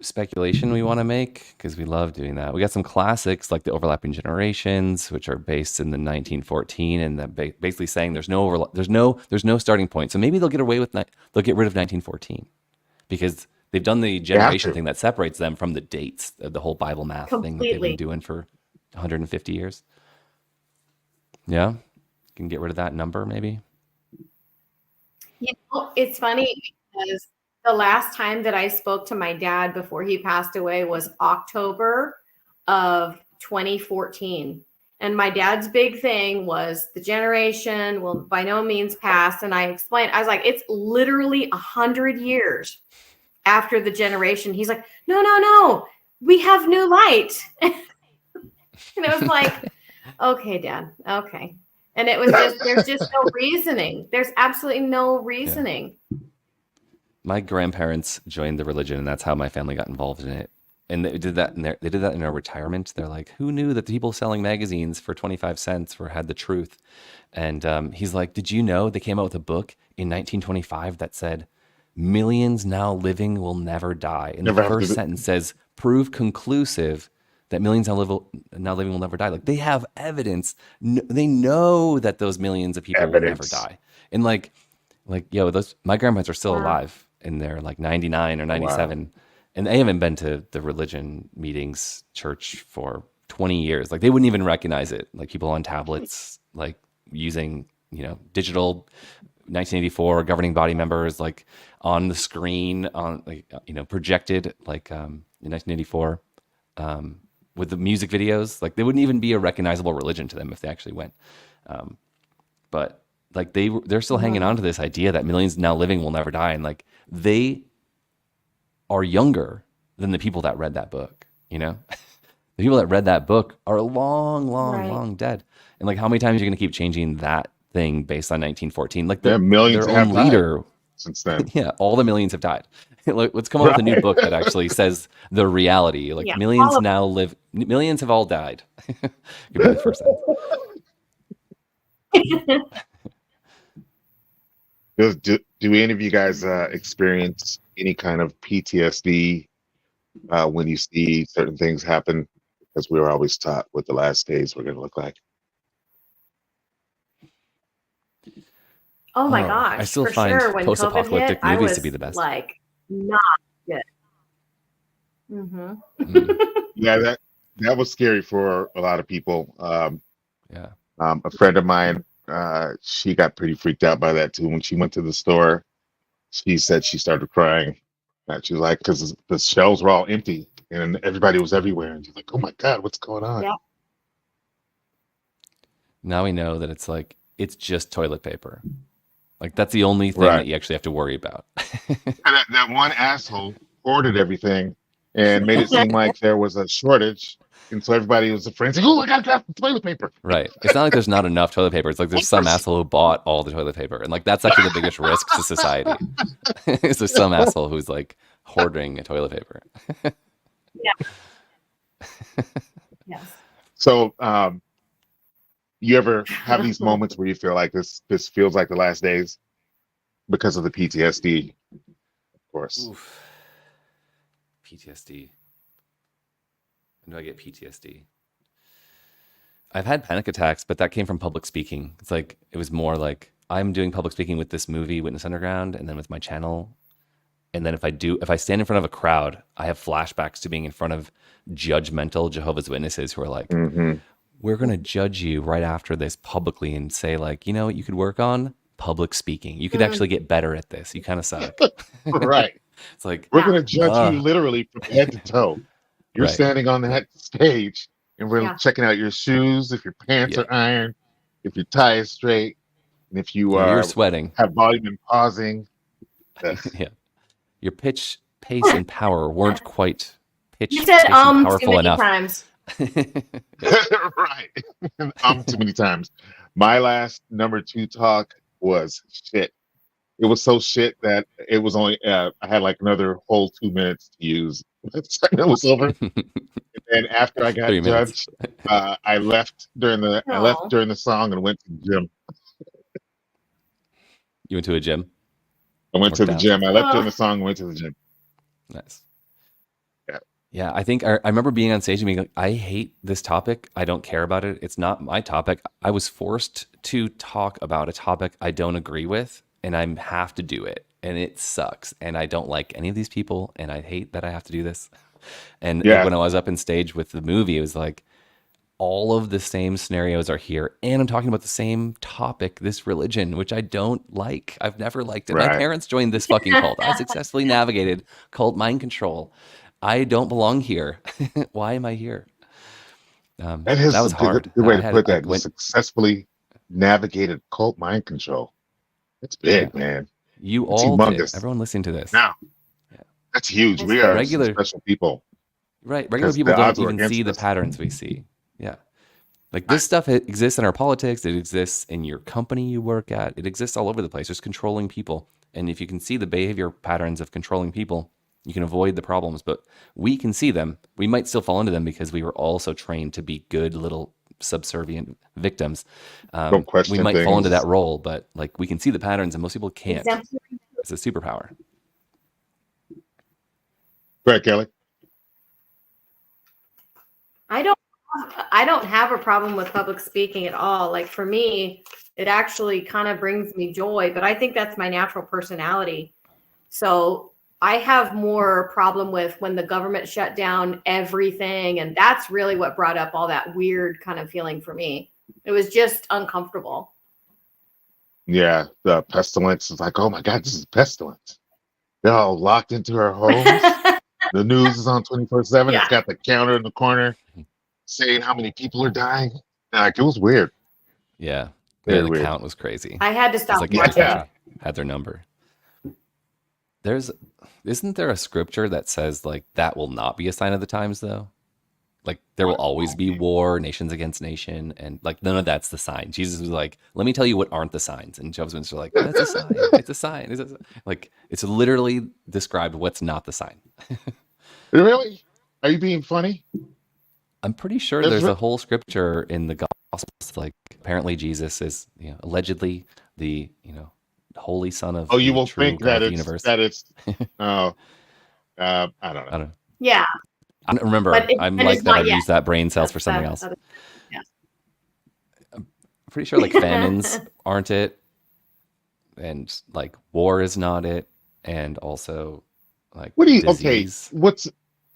Speaker 1: speculation we want to make? Because we love doing that. We got some classics like the overlapping generations, which are based in the 1914, and that basically saying there's no starting point. So maybe they'll get rid of 1914 because they've done the
Speaker 2: They have
Speaker 1: generation
Speaker 2: to.
Speaker 1: thing that separates them from the dates, the whole Bible math thing that they've been
Speaker 3: Completely.
Speaker 1: doing for 150 years. Yeah, can get rid of that number maybe.
Speaker 3: It's funny because the last time that I spoke to my dad before he passed away was October of 2014. And my dad's big thing was the generation will by no means pass. And I explained, I was like, it's literally 100 years after the generation. He's like, no, we have new light. And I was like, okay, Dad, okay. And it was just, there's just no reasoning. There's absolutely no reasoning.
Speaker 1: Yeah. My grandparents joined the religion, and that's how my family got involved in it. And they did that in their retirement. They're like, who knew that the people selling magazines for 25 cents had the truth? And he's like, did you know they came out with a book in 1925 that said, millions now living will never die. And the first sentence says, prove conclusive that millions now living will never die. Like, they have evidence. They know that those millions of people will never die. And like, yo, my grandparents are still alive, and they're like 99 or 97. Wow. And they haven't been to the religion meetings, church, for 20 years. Like, they wouldn't even recognize it. Like, people on tablets, like using, digital 1984 governing body members, like on the screen, on projected, like in 1984, with the music videos. Like, they wouldn't even be a recognizable religion to them if they actually went. But like, they're still hanging on to this idea that millions now living will never die, and like, they are younger than the people that read that book. The people that read that book are long dead. And like, how many times are you going to keep changing that thing based on 1914? Like,
Speaker 2: millions
Speaker 1: their own leader
Speaker 2: since then.
Speaker 1: Yeah, all the millions have died. Let's come up with a new book that actually says the reality. Like, millions now live. Millions have all died. Could be the first sentence.
Speaker 2: Do any of you guys experience any kind of PTSD when you see certain things happen? Because we were always taught what the last days were going to look like.
Speaker 3: Oh my gosh!
Speaker 1: I still
Speaker 3: for
Speaker 1: find
Speaker 3: sure. When
Speaker 1: post-apocalyptic
Speaker 3: COVID hit,
Speaker 1: movies to be the best.
Speaker 3: Like, not good.
Speaker 2: Yeah, that was scary for a lot of people.
Speaker 1: Yeah.
Speaker 2: A friend of mine, she got pretty freaked out by that too. When she went to the store, she said she started crying. She was like, because the shelves were all empty and everybody was everywhere, and she's like, "Oh my God, what's going on?"
Speaker 3: Yeah.
Speaker 1: Now we know that it's just toilet paper. Like, that's the only thing that you actually have to worry about.
Speaker 2: that one asshole ordered everything and made it seem like there was a shortage. And so everybody was afraid, like, "Oh, I got toilet paper."
Speaker 1: Right. It's not like there's not enough toilet paper. It's like there's some asshole who bought all the toilet paper. And like, that's actually the biggest risk to society. Is there's some asshole who's like hoarding toilet paper.
Speaker 3: Yeah. Yes.
Speaker 2: So you ever have these moments where you feel like this feels like the last days because of the PTSD, of course?
Speaker 1: Oof. PTSD. When do I get PTSD? I've had panic attacks, but that came from public speaking. It's like, it was more like, I'm doing public speaking with this movie, Witness Underground, and then with my channel. And then if I stand in front of a crowd, I have flashbacks to being in front of judgmental Jehovah's Witnesses who are like, we're going to judge you right after this publicly and say, like, you could work on public speaking. You could actually get better at this. You kind of suck.
Speaker 2: Right.
Speaker 1: It's like,
Speaker 2: we're going to judge you literally from head to toe. You're standing on that stage, and we're checking out your shoes, if your pants are ironed, if your tie is straight, and if you're
Speaker 1: sweating,
Speaker 2: have volume and pausing.
Speaker 1: Yeah, your pitch, pace, and power weren't quite
Speaker 3: You said
Speaker 1: powerful
Speaker 3: too many
Speaker 1: enough.
Speaker 3: times.
Speaker 2: Right. Too many times. My last number 2 talk was shit. It was so shit that it was only I had like another whole 2 minutes to use. It was over. And after I got judged, I left during the song and went to the gym.
Speaker 1: You went to a gym?
Speaker 2: I went to the gym. I left during the song and went to the gym.
Speaker 1: Nice. Yeah, I think I remember being on stage and being like, I hate this topic. I don't care about it. It's not my topic. I was forced to talk about a topic I don't agree with, and I have to do it. and it sucks. And I don't like any of these people, and I hate that I have to do this. And
Speaker 2: Yeah.
Speaker 1: when I was up in stage with the movie, it was like all of the same scenarios are here, and I'm talking about the same topic, this religion, which I don't like. I've never liked it. My
Speaker 2: Right.
Speaker 1: parents joined this fucking cult. I successfully navigated cult mind control. I don't belong here. Why am I here?
Speaker 2: That is
Speaker 1: That was
Speaker 2: a
Speaker 1: hard.
Speaker 2: good way
Speaker 1: I
Speaker 2: to
Speaker 1: had
Speaker 2: put
Speaker 1: I
Speaker 2: that. You
Speaker 1: went,
Speaker 2: successfully navigated cult mind control. That's
Speaker 1: yeah.
Speaker 2: big, man.
Speaker 1: You
Speaker 2: That's
Speaker 1: all did.
Speaker 2: humongous.
Speaker 1: Everyone listening to this.
Speaker 2: Now,
Speaker 1: Yeah.
Speaker 2: that's huge.
Speaker 3: That's
Speaker 2: We
Speaker 3: huge.
Speaker 2: are some
Speaker 1: Regular,
Speaker 2: special people
Speaker 1: right? Regular
Speaker 2: because
Speaker 1: people
Speaker 2: the
Speaker 1: don't
Speaker 2: odds were
Speaker 1: even see
Speaker 2: against
Speaker 1: the
Speaker 2: us.
Speaker 1: patterns we see. Yeah. Like
Speaker 2: Right.
Speaker 1: this stuff, it exists in our politics. It exists in your company you work at. It exists all over the place. There's controlling people. And if you can see the behavior patterns of controlling people, you can avoid the problems. But we can see them. We might still fall into them because we were also trained to be good little subservient victims.
Speaker 2: Don't
Speaker 1: We
Speaker 2: question
Speaker 1: might fall into that
Speaker 2: things.
Speaker 1: role, but like we can see the patterns and most people can't.
Speaker 3: Exemplary.
Speaker 1: It's a superpower.
Speaker 2: Right, Kelly?
Speaker 3: I don't have a problem with public speaking at all. Like for me, it actually kind of brings me joy, but I think that's my natural personality. So I have more problem with when the government shut down everything. And that's really what brought up all that weird kind of feeling for me. It was just uncomfortable.
Speaker 2: Yeah, the pestilence is like, oh my God, this is pestilence. They're all locked into our homes. The news is on 24/7.
Speaker 3: Yeah.
Speaker 2: It's got the counter in the corner saying how many people are dying. Like, it was weird.
Speaker 1: Yeah.
Speaker 2: Very
Speaker 1: The
Speaker 2: weird.
Speaker 1: count was crazy.
Speaker 3: I had to
Speaker 1: It's
Speaker 3: stop
Speaker 1: like they just
Speaker 3: watching.
Speaker 1: actually had their number. Isn't there a scripture that says like that will not be a sign of the times though? Like there will always be war, nations against nation, and like none of that's the sign. Jesus was like, "Let me tell you what aren't the signs," and Jehovah's Witnesses are like, "That's a sign. It's a sign." Like it's literally described what's not the sign.
Speaker 2: Really? Are you being funny?
Speaker 1: I'm pretty sure
Speaker 2: There's
Speaker 1: there's
Speaker 2: re-
Speaker 1: a whole scripture in the Gospels. Like apparently Jesus is, allegedly the, holy son of
Speaker 2: Oh, you
Speaker 1: the
Speaker 2: will
Speaker 1: true
Speaker 2: think
Speaker 1: God
Speaker 2: that
Speaker 1: of the
Speaker 2: it's
Speaker 1: universe.
Speaker 2: oh, I don't know.
Speaker 1: I don't know.
Speaker 3: Yeah,
Speaker 1: I don't remember.
Speaker 3: but
Speaker 1: I'm
Speaker 3: it's
Speaker 1: like that.
Speaker 3: not
Speaker 1: I've
Speaker 3: yet.
Speaker 1: used that brain cells for something else. I'm pretty sure like famines aren't it, and like war is not it, and also like
Speaker 2: What do you?
Speaker 1: disease.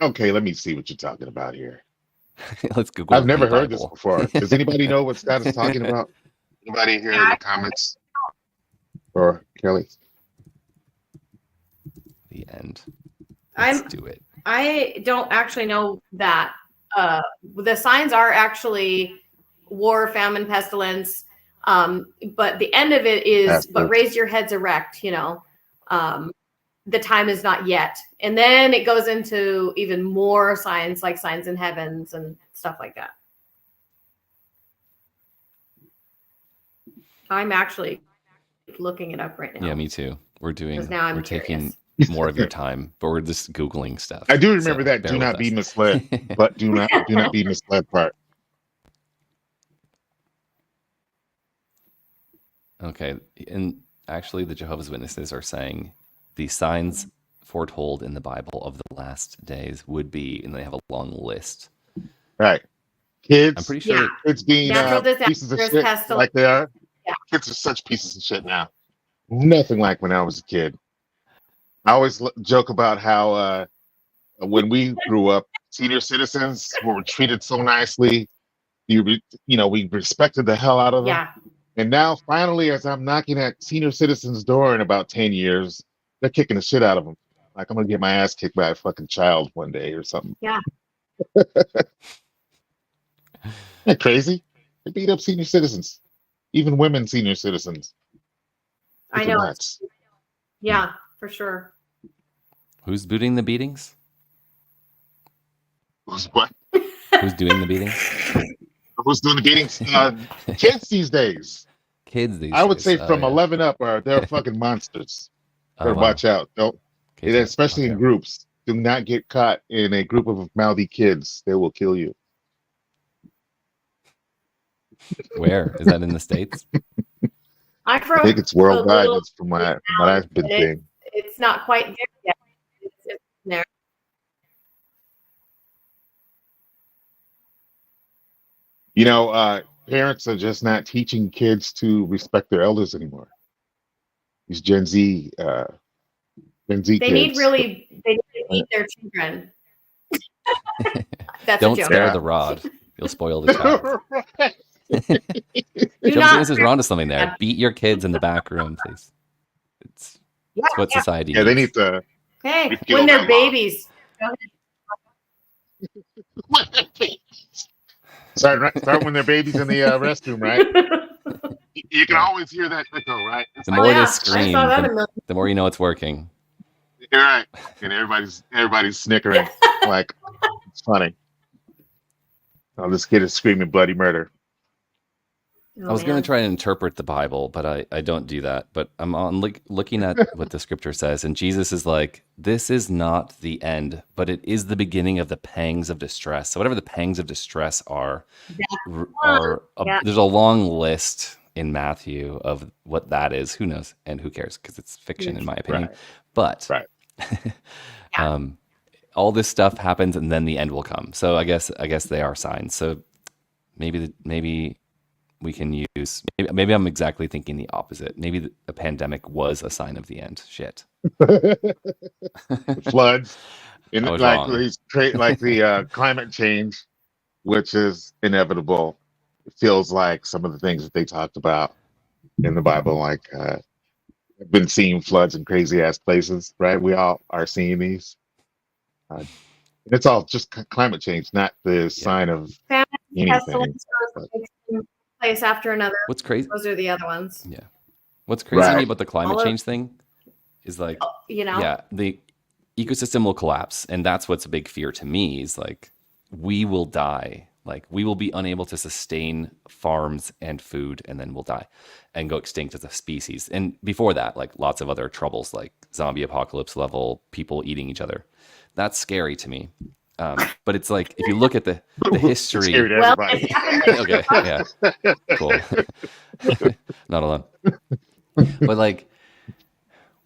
Speaker 2: Okay? Let me see what you're talking about here.
Speaker 1: Let's Google
Speaker 2: I've
Speaker 1: the
Speaker 2: never heard this
Speaker 1: Bible.
Speaker 2: before. Does anybody know what Scott is talking about? Anybody here in the comments or Kelly?
Speaker 1: The end. Let's do it.
Speaker 3: I don't actually know that. The signs are actually war, famine, pestilence. But the end of it is, but raise your heads erect, the time is not yet. And then it goes into even more signs, like signs in heavens and stuff like that. I'm actually looking it up right now.
Speaker 1: Yeah, me too. We're
Speaker 3: now
Speaker 1: taking more of your time, but we're just Googling stuff.
Speaker 2: I do remember
Speaker 1: So
Speaker 2: that
Speaker 1: bear
Speaker 2: do
Speaker 1: with
Speaker 2: not
Speaker 1: us.
Speaker 2: be misled, but do not be misled part.
Speaker 1: Okay. And actually, the Jehovah's Witnesses are saying the signs foretold in the Bible of the last days would be, and they have a long list.
Speaker 2: Right. Kids.
Speaker 1: I'm pretty sure.
Speaker 2: Kids being
Speaker 3: Natural
Speaker 2: pieces of
Speaker 3: disasters,
Speaker 2: shit
Speaker 3: pestilence.
Speaker 2: like they are.
Speaker 3: Yeah.
Speaker 2: Kids are such pieces of shit now. Nothing like when I was a kid. I always joke about how when we grew up, senior citizens were treated so nicely. We respected the hell out of them.
Speaker 3: Yeah.
Speaker 2: And now, finally, as I'm knocking at senior citizens' door in about 10 years, they're kicking the shit out of them. Like I'm gonna get my ass kicked by a fucking child one day or something.
Speaker 3: Yeah.
Speaker 2: Isn't that crazy? They beat up senior citizens, even women senior citizens.
Speaker 3: I
Speaker 2: It's
Speaker 3: know.
Speaker 2: nuts.
Speaker 3: Yeah, for sure.
Speaker 1: Who's booting the beatings?
Speaker 2: What?
Speaker 1: Who's doing the beatings?
Speaker 2: Who's doing the beatings? Kids these days.
Speaker 1: Kids these
Speaker 2: I would
Speaker 1: days.
Speaker 2: say from
Speaker 1: Yeah.
Speaker 2: 11 up, they're fucking monsters. Better
Speaker 1: wow.
Speaker 2: watch out. Don't,
Speaker 1: Okay, so
Speaker 2: especially
Speaker 1: watch
Speaker 2: in
Speaker 1: out.
Speaker 2: groups. Do not get caught in a group of mouthy kids. They will kill you.
Speaker 1: Where is that in the States?
Speaker 3: I
Speaker 2: think it's worldwide. That's from what I've been saying.
Speaker 3: It's not quite there yet. It's there.
Speaker 2: Parents are just not teaching kids to respect their elders anymore. These Gen Z
Speaker 3: They need to eat their children. That's
Speaker 1: Don't
Speaker 3: a joke.
Speaker 1: spare the rod. You'll spoil the child.
Speaker 3: Do
Speaker 1: Jehovah's
Speaker 3: not
Speaker 1: Witnesses are onto something there.
Speaker 3: Yeah.
Speaker 1: Beat your kids in the back room, please. It's what society
Speaker 2: Yeah,
Speaker 1: needs.
Speaker 2: they need to.
Speaker 3: Hey,
Speaker 2: Repeal
Speaker 3: when they're
Speaker 2: that law.
Speaker 3: babies.
Speaker 2: Start when they're babies in the restroom, right? You can always hear that echo, right? It's
Speaker 1: The
Speaker 2: like,
Speaker 1: more
Speaker 3: yeah,
Speaker 1: they
Speaker 3: I
Speaker 1: scream,
Speaker 3: saw that a million.
Speaker 1: the more you know it's working.
Speaker 2: you're right, and everybody's snickering. Like, it's funny. Oh, this kid is screaming bloody murder.
Speaker 1: I was going to try and interpret the Bible, but I don't do that. But I'm on looking at what the scripture says, and Jesus is like, this is not the end, but it is the beginning of the pangs of distress. So whatever the pangs of distress are there's a long list in Matthew of what that is. Who knows? And who cares? Because it's fiction, in my opinion. But all this stuff happens, and then the end will come. So I guess they are signs. So maybe we can use, maybe I'm exactly thinking the opposite. Maybe a pandemic was a sign of the end. Shit.
Speaker 2: Floods,
Speaker 1: I was
Speaker 2: like
Speaker 1: wrong.
Speaker 2: the climate change, which is inevitable. It feels like some of the things that they talked about in the Bible, like I've been seeing floods in crazy ass places, right? We all are seeing these. It's all just climate change, not the sign of anything.
Speaker 3: Place after another.
Speaker 1: What's crazy?
Speaker 3: Those are the other ones.
Speaker 1: Yeah. What's crazy to me about the climate change thing is like, the ecosystem will collapse, and that's what's a big fear to me. Is like we will die. Like we will be unable to sustain farms and food, and then we'll die and go extinct as a species. And before that, like lots of other troubles, like zombie apocalypse level, people eating each other. That's scary to me. But it's like if you look at the history. Okay, yeah, cool. Not alone. But like,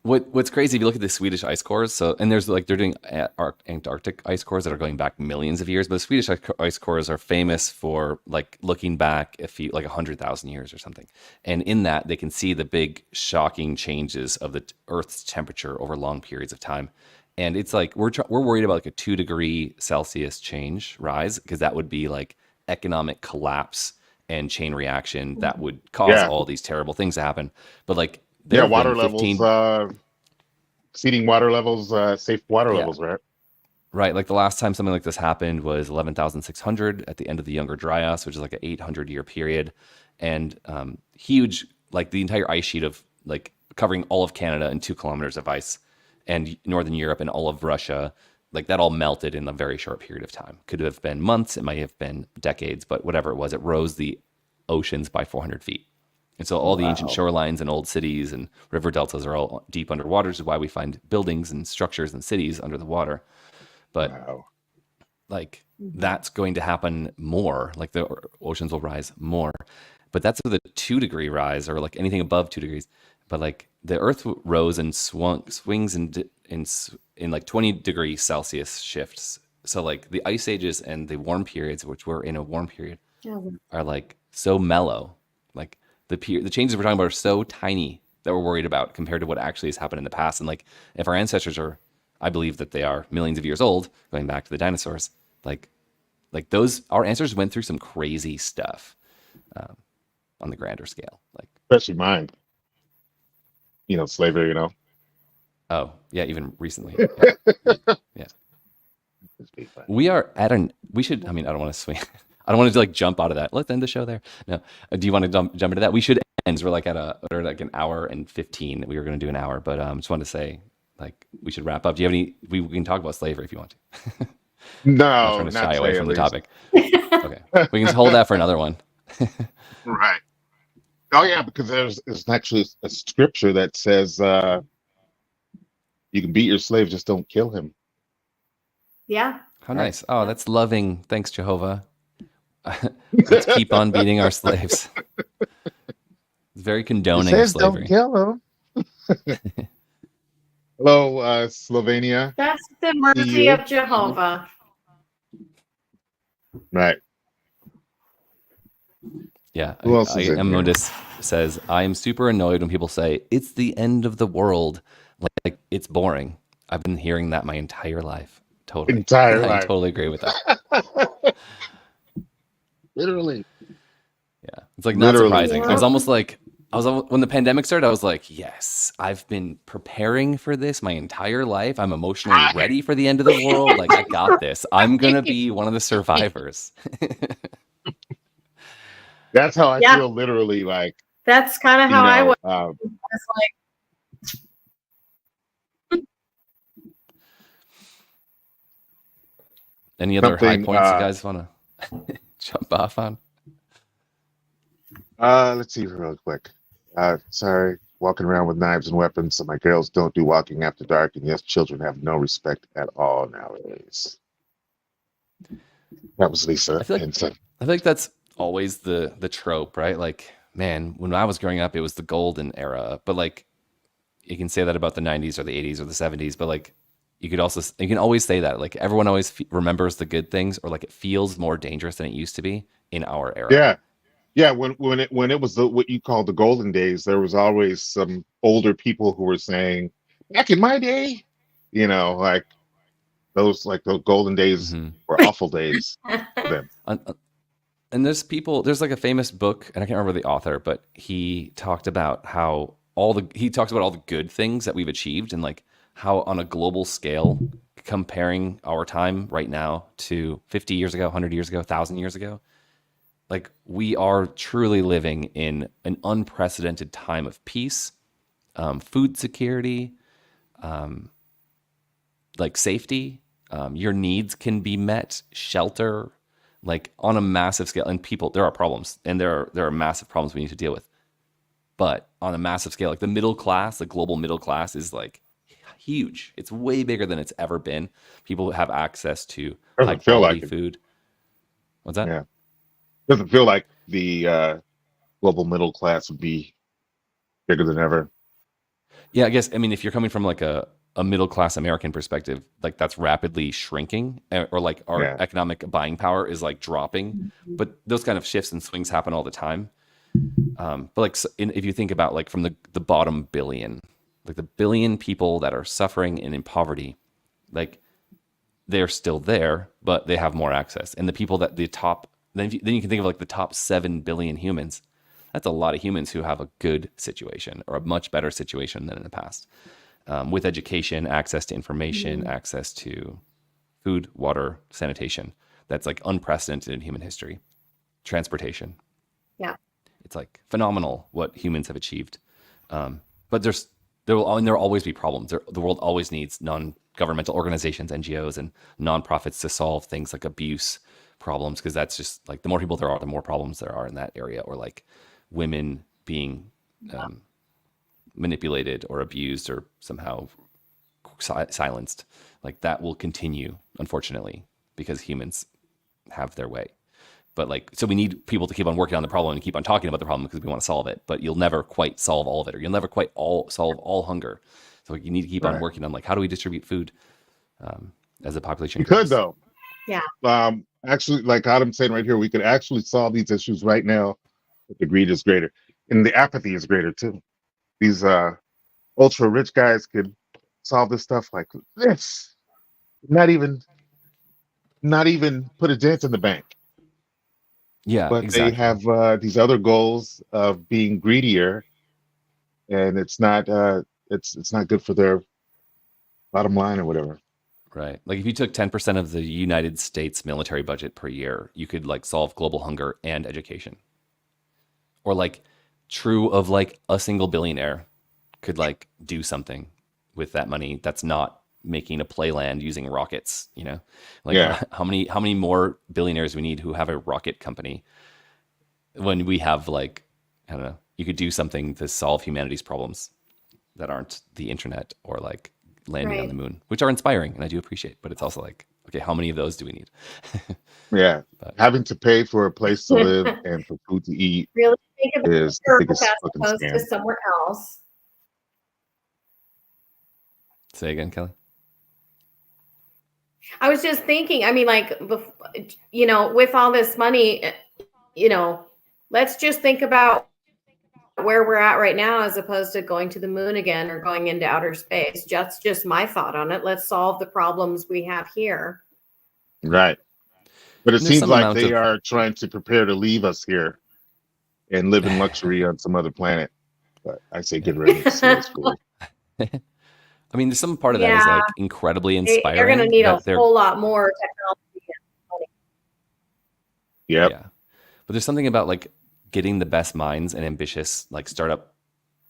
Speaker 1: what's crazy if you look at the Swedish ice cores. So, and there's like they're doing Antarctic ice cores that are going back millions of years. But the Swedish ice cores are famous for like looking back like 100,000 years or something. And in that, they can see the big shocking changes of the Earth's temperature over long periods of time. And it's like we're worried about like a 2 degree Celsius rise, because that would be like economic collapse and chain reaction that would cause all these terrible things to happen. But like
Speaker 2: water levels, exceeding water levels, safe water levels, right?
Speaker 1: Right. Like the last time something like this happened was 11,600 at the end of the Younger Dryas, which is like an 800-year period, and huge, like the entire ice sheet of like covering all of Canada and 2 kilometers of ice, and Northern Europe and all of Russia, like that all melted in a very short period of time. Could have been months, it might have been decades, but whatever it was, it rose the oceans by 400 feet. And so all the ancient shorelines and old cities and river deltas are all deep underwater, which is why we find buildings and structures and cities under the water. But like that's going to happen more, like the oceans will rise more. But that's with a 2 degree rise, or like anything above 2 degrees. But like the Earth rose and swings in like 20 degree Celsius shifts. So like the ice ages and the warm periods, which we're in a warm period, are like so mellow. Like the changes we're talking about are so tiny that we're worried about compared to what actually has happened in the past. And like if our ancestors are, I believe that they are millions of years old, going back to the dinosaurs, like those, our ancestors went through some crazy stuff on the grander scale, like
Speaker 2: especially mine. Slavery.
Speaker 1: Oh yeah, even recently. Yeah. We are at we should. I mean, I don't want to swing. I don't want to like jump out of that. Let's end the show there. No. Do you want to jump into that? We should end. We're like we're like an hour and 15. We were going to do an hour, but just wanted to say like we should wrap up. Do you have any? We can talk about slavery if you want to.
Speaker 2: No,
Speaker 1: I'm trying to shy away from the topic. Okay, we can just hold that for another one.
Speaker 2: Right. Oh yeah, because there's actually a scripture that says you can beat your slave, just don't kill him.
Speaker 3: Yeah.
Speaker 1: How nice. Oh, that's loving. Thanks, Jehovah. Let's keep on beating our slaves. It's very condoning of slavery.
Speaker 2: Don't kill him. Hello, Slovenia.
Speaker 3: That's the mercy of Jehovah.
Speaker 2: Right.
Speaker 1: Yeah.
Speaker 2: Who else is in here?
Speaker 1: Modus says, I am super annoyed when people say, it's the end of the world. Like it's boring. I've been hearing that my entire life. Totally.
Speaker 2: Entire
Speaker 1: I
Speaker 2: life.
Speaker 1: totally agree with that.
Speaker 2: Literally.
Speaker 1: Yeah. It's like not
Speaker 2: Literally.
Speaker 1: surprising. I was almost like, when the pandemic started, I was like, yes, I've been preparing for this my entire life. I'm emotionally ready for the end of the world. Like, I got this. I'm going to be one of the survivors.
Speaker 2: That's how I
Speaker 3: Yeah.
Speaker 2: feel literally, like,
Speaker 3: That's kind of how I was. It's like,
Speaker 1: Any other high
Speaker 2: something,
Speaker 1: points you guys want to jump off on?
Speaker 2: let's see real quick. Sorry, walking around with knives and weapons, so my girls don't do walking after dark, and yes, children have no respect at all nowadays. That was Lisa
Speaker 1: I feel like that's always the trope, right? Like, man, when I was growing up, it was the golden era, but like, you can say that about the 90s or the 80s or the 70s, but like, you can always say that, like, everyone always remembers the good things, or like it feels more dangerous than it used to be in our era.
Speaker 2: Yeah. Yeah, when it was what you call the golden days, there was always some older people who were saying, "Back in my day," like those golden days were awful days for them.
Speaker 1: And there's like a famous book, and I can't remember the author, but he talked about how all the good things that we've achieved, and like how on a global scale, comparing our time right now to 50 years ago, 100 years ago, 1,000 years ago, like we are truly living in an unprecedented time of peace, food security, like safety. Your needs can be met, shelter, like on a massive scale. And there are problems, and there are massive problems we need to deal with. But on a massive scale, like the middle class, the global middle class is like huge. It's way bigger than it's ever been. People have access to high
Speaker 2: Doesn't feel
Speaker 1: quality
Speaker 2: like it.
Speaker 1: food. What's that?
Speaker 2: Yeah, doesn't feel like the global middle class would be bigger than ever.
Speaker 1: Yeah, I guess, I mean, if you're coming from like a middle class American perspective, like that's rapidly shrinking, or like our
Speaker 2: Yeah.
Speaker 1: economic buying power is like dropping. But those kind of shifts and swings happen all the time. But like, if you think about like from the bottom billion, like the billion people that are suffering and in poverty, like they're still there, but they have more access. And the people that then you can think of like the top 7 billion humans. That's a lot of humans who have a good situation, or a much better situation than in the past, with education, access to information, access to food, water, sanitation. That's like unprecedented in human history. Transportation.
Speaker 3: yeah.
Speaker 1: It's like phenomenal what humans have achieved. But there will always be problems. The world always needs non-governmental organizations, NGOs, and nonprofits to solve things like abuse problems, because that's just like the more people there are, the more problems there are in that area, or like women being manipulated or abused or somehow silenced. Like that will continue, unfortunately, because humans have their way. But like, so we need people to keep on working on the problem and keep on talking about the problem, because we want to solve it. But you'll never quite solve all of it, or you'll never quite solve all hunger. So you need to keep on working on like, how do we distribute food as the population
Speaker 2: You
Speaker 1: grows?
Speaker 2: could, though.
Speaker 3: Yeah.
Speaker 2: Actually, like Adam's saying right here, we could actually solve these issues right now if the greed is greater, and the apathy is greater too. These ultra rich guys could solve this stuff like this. Not even put a dent in the bank.
Speaker 1: Yeah,
Speaker 2: But
Speaker 1: exactly.
Speaker 2: they have these other goals of being greedier, and it's not good for their bottom line or whatever.
Speaker 1: Right. Like if you took 10% of the United States military budget per year, you could like solve global hunger and education. Or like true of like a single billionaire could like do something with that money that's not making a playland using rockets, like how many more billionaires we need who have a rocket company, when we have like, I don't know, you could do something to solve humanity's problems that aren't the internet or like landing on the moon, which are inspiring and I do appreciate, but it's also like, okay, how many of those do we need?
Speaker 2: Yeah. Having to pay for a place to live and for food to eat
Speaker 3: Really think about
Speaker 2: is the biggest
Speaker 3: as
Speaker 2: fucking
Speaker 3: opposed
Speaker 2: scam.
Speaker 3: to somewhere else.
Speaker 1: Say again, Kelly.
Speaker 3: I was just thinking, I mean, like, with all this money, let's just think about where we're at right now, as opposed to going to the moon again or going into outer space. That's just my thought on it. Let's solve the problems we have here.
Speaker 2: Right. But it
Speaker 1: And there's
Speaker 2: seems
Speaker 1: some
Speaker 2: like
Speaker 1: amount
Speaker 2: they
Speaker 1: of
Speaker 2: are trying to prepare to leave us here and live in luxury on some other planet. But I say good riddance. So it's cool.
Speaker 1: I mean, there's some part of that is like incredibly
Speaker 3: They're going to
Speaker 1: inspiring.
Speaker 3: need a
Speaker 1: that they're
Speaker 3: whole lot more technology.
Speaker 2: Yep.
Speaker 1: Yeah, but there's something about like getting the best minds and ambitious like startup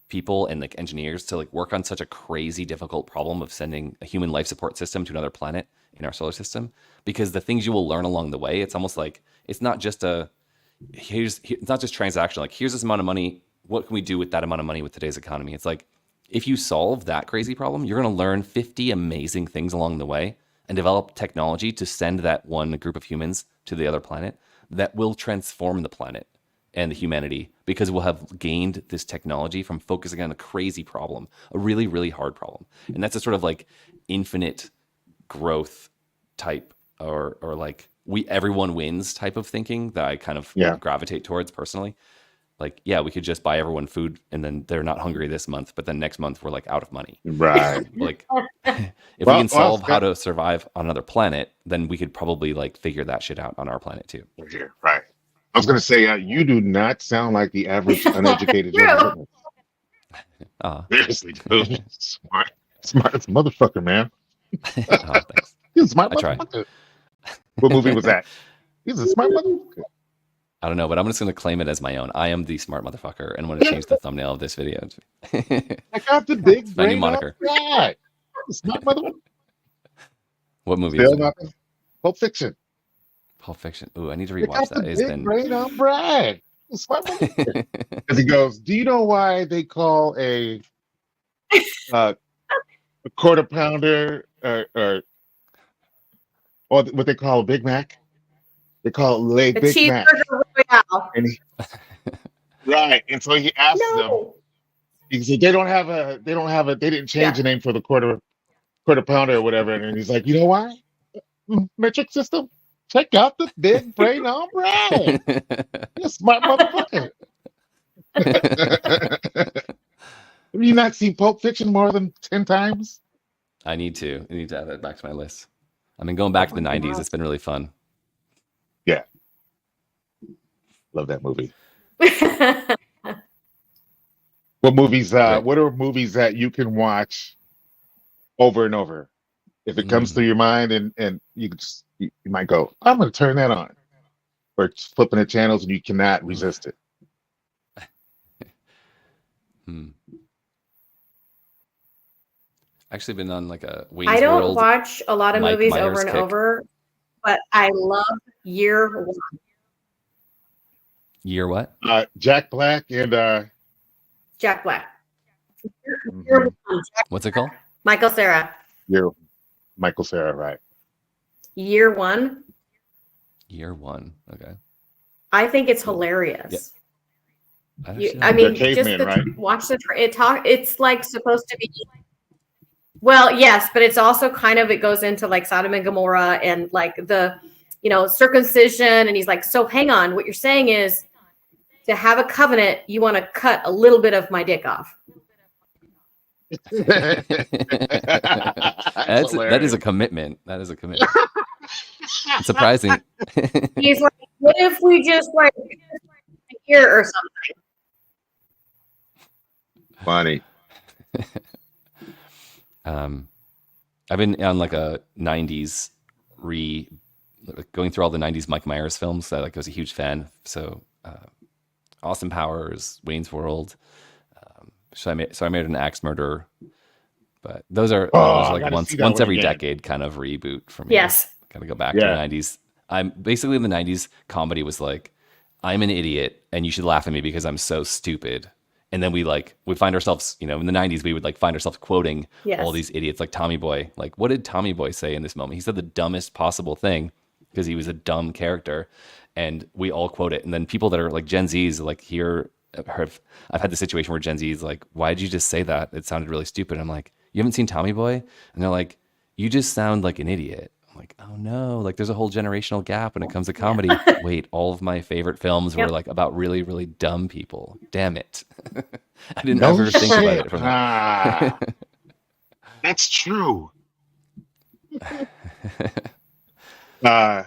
Speaker 1: people and like engineers to like work on such a crazy difficult problem of sending a human life support system to another planet in our solar system, because the things you will learn along the way, it's almost like it's not just it's not just transactional, like here's this amount of money, what can we do with that amount of money with today's economy. It's like if you solve that crazy problem, you're going to learn 50 amazing things along the way and develop technology to send that one group of humans to the other planet that will transform the planet and the humanity, because we'll have gained this technology from focusing on a crazy problem, a really, really hard problem. And that's a sort of like infinite growth type or like everyone wins type of thinking that I kind of gravitate towards personally. Like, yeah, we could just buy everyone food and then they're not hungry this month, but then next month we're like out of money.
Speaker 2: Right.
Speaker 1: Like if we can solve how to survive on another planet, then we could probably like figure that shit out on our planet too.
Speaker 2: Right. I was going to say, you do not sound like the average uneducated gentleman. Seriously, dude. Smart as motherfucker, man.
Speaker 1: Thanks.
Speaker 2: He's a smart motherfucker. What movie was that? He's a smart motherfucker.
Speaker 1: I don't know, but I'm just going to claim it as my own. I am the smart motherfucker, and I'm going to change the thumbnail of this video.
Speaker 2: I got the big brain
Speaker 1: moniker.
Speaker 2: Right. Smart motherfucker.
Speaker 1: What movie
Speaker 2: Still
Speaker 1: is it?
Speaker 2: nothing. Pulp Fiction.
Speaker 1: Pulp Fiction. Ooh, I need to rewatch that. It's been
Speaker 2: brain on Brad. Smart motherfucker. As he goes, do you know why they call a quarter pounder or what they call a Big Mac? They call it Big Mac. And right. And so he asked them, he said, they didn't change the name for the quarter pounder or whatever. And he's like, you know why? Metric system? Check out the big brain on Brad. You're a smart motherfucker. Have you not seen Pulp Fiction more than 10 times?
Speaker 1: I need to add that back to my list. I've been going back to the 90s. It's been really fun.
Speaker 2: Yeah. Love that movie. What movies, what are movies that you can watch over and over? If it comes through your mind and you might go, I'm going to turn that on. Or flipping the channels and you cannot resist it.
Speaker 1: Actually been on like a Wayne's
Speaker 3: I don't
Speaker 1: World,
Speaker 3: watch a lot of
Speaker 1: Mike
Speaker 3: movies
Speaker 1: Myers
Speaker 3: over and
Speaker 1: kick.
Speaker 3: over, but I love Year One.
Speaker 1: Year what?
Speaker 2: Jack Black and
Speaker 3: Jack Black.
Speaker 2: Mhm.
Speaker 3: Year One.
Speaker 1: What's it called?
Speaker 3: Michael Cera.
Speaker 2: Michael Cera, right?
Speaker 3: Year One.
Speaker 1: Year One. Okay.
Speaker 3: I think it's hilarious.
Speaker 1: Yeah.
Speaker 3: I mean,
Speaker 2: caveman,
Speaker 3: just
Speaker 2: right?
Speaker 3: watch it's like supposed to be. Well, yes, but it's also kind of, it goes into like Sodom and Gomorrah and like the, circumcision. And he's like, so hang on, what you're saying is to have a covenant, you want to cut a little bit of my dick off.
Speaker 1: That is a commitment. That is a commitment. It's surprising.
Speaker 3: He's like, what if we just like a year or something?
Speaker 2: Funny.
Speaker 1: I've been on like a 90s going through all the 90s Mike Myers films. I was a huge fan. So Austin Powers, Wayne's World. So I made an Axe Murderer. But those are like once every decade kind of reboot for me.
Speaker 3: Yes.
Speaker 1: Gotta go back to the 90s. I'm basically in the 90s, comedy was like, I'm an idiot and you should laugh at me because I'm so stupid. And then we find ourselves, in the 90s, we would find ourselves quoting all these idiots like Tommy Boy. Like, what did Tommy Boy say in this moment? He said the dumbest possible thing because he was a dumb character. And we all quote it. And then people that are like Gen Zs, like I've had the situation where Gen Z is like, why did you just say that? It sounded really stupid. I'm like, you haven't seen Tommy Boy? And they're like, you just sound like an idiot. I'm like, oh no, like there's a whole generational gap when it comes to comedy. Wait, all of my favorite films were like about really, really dumb people. Damn it. I didn't
Speaker 2: No
Speaker 1: ever think about
Speaker 2: shit.
Speaker 1: it from
Speaker 2: Ah, that's true. Uh,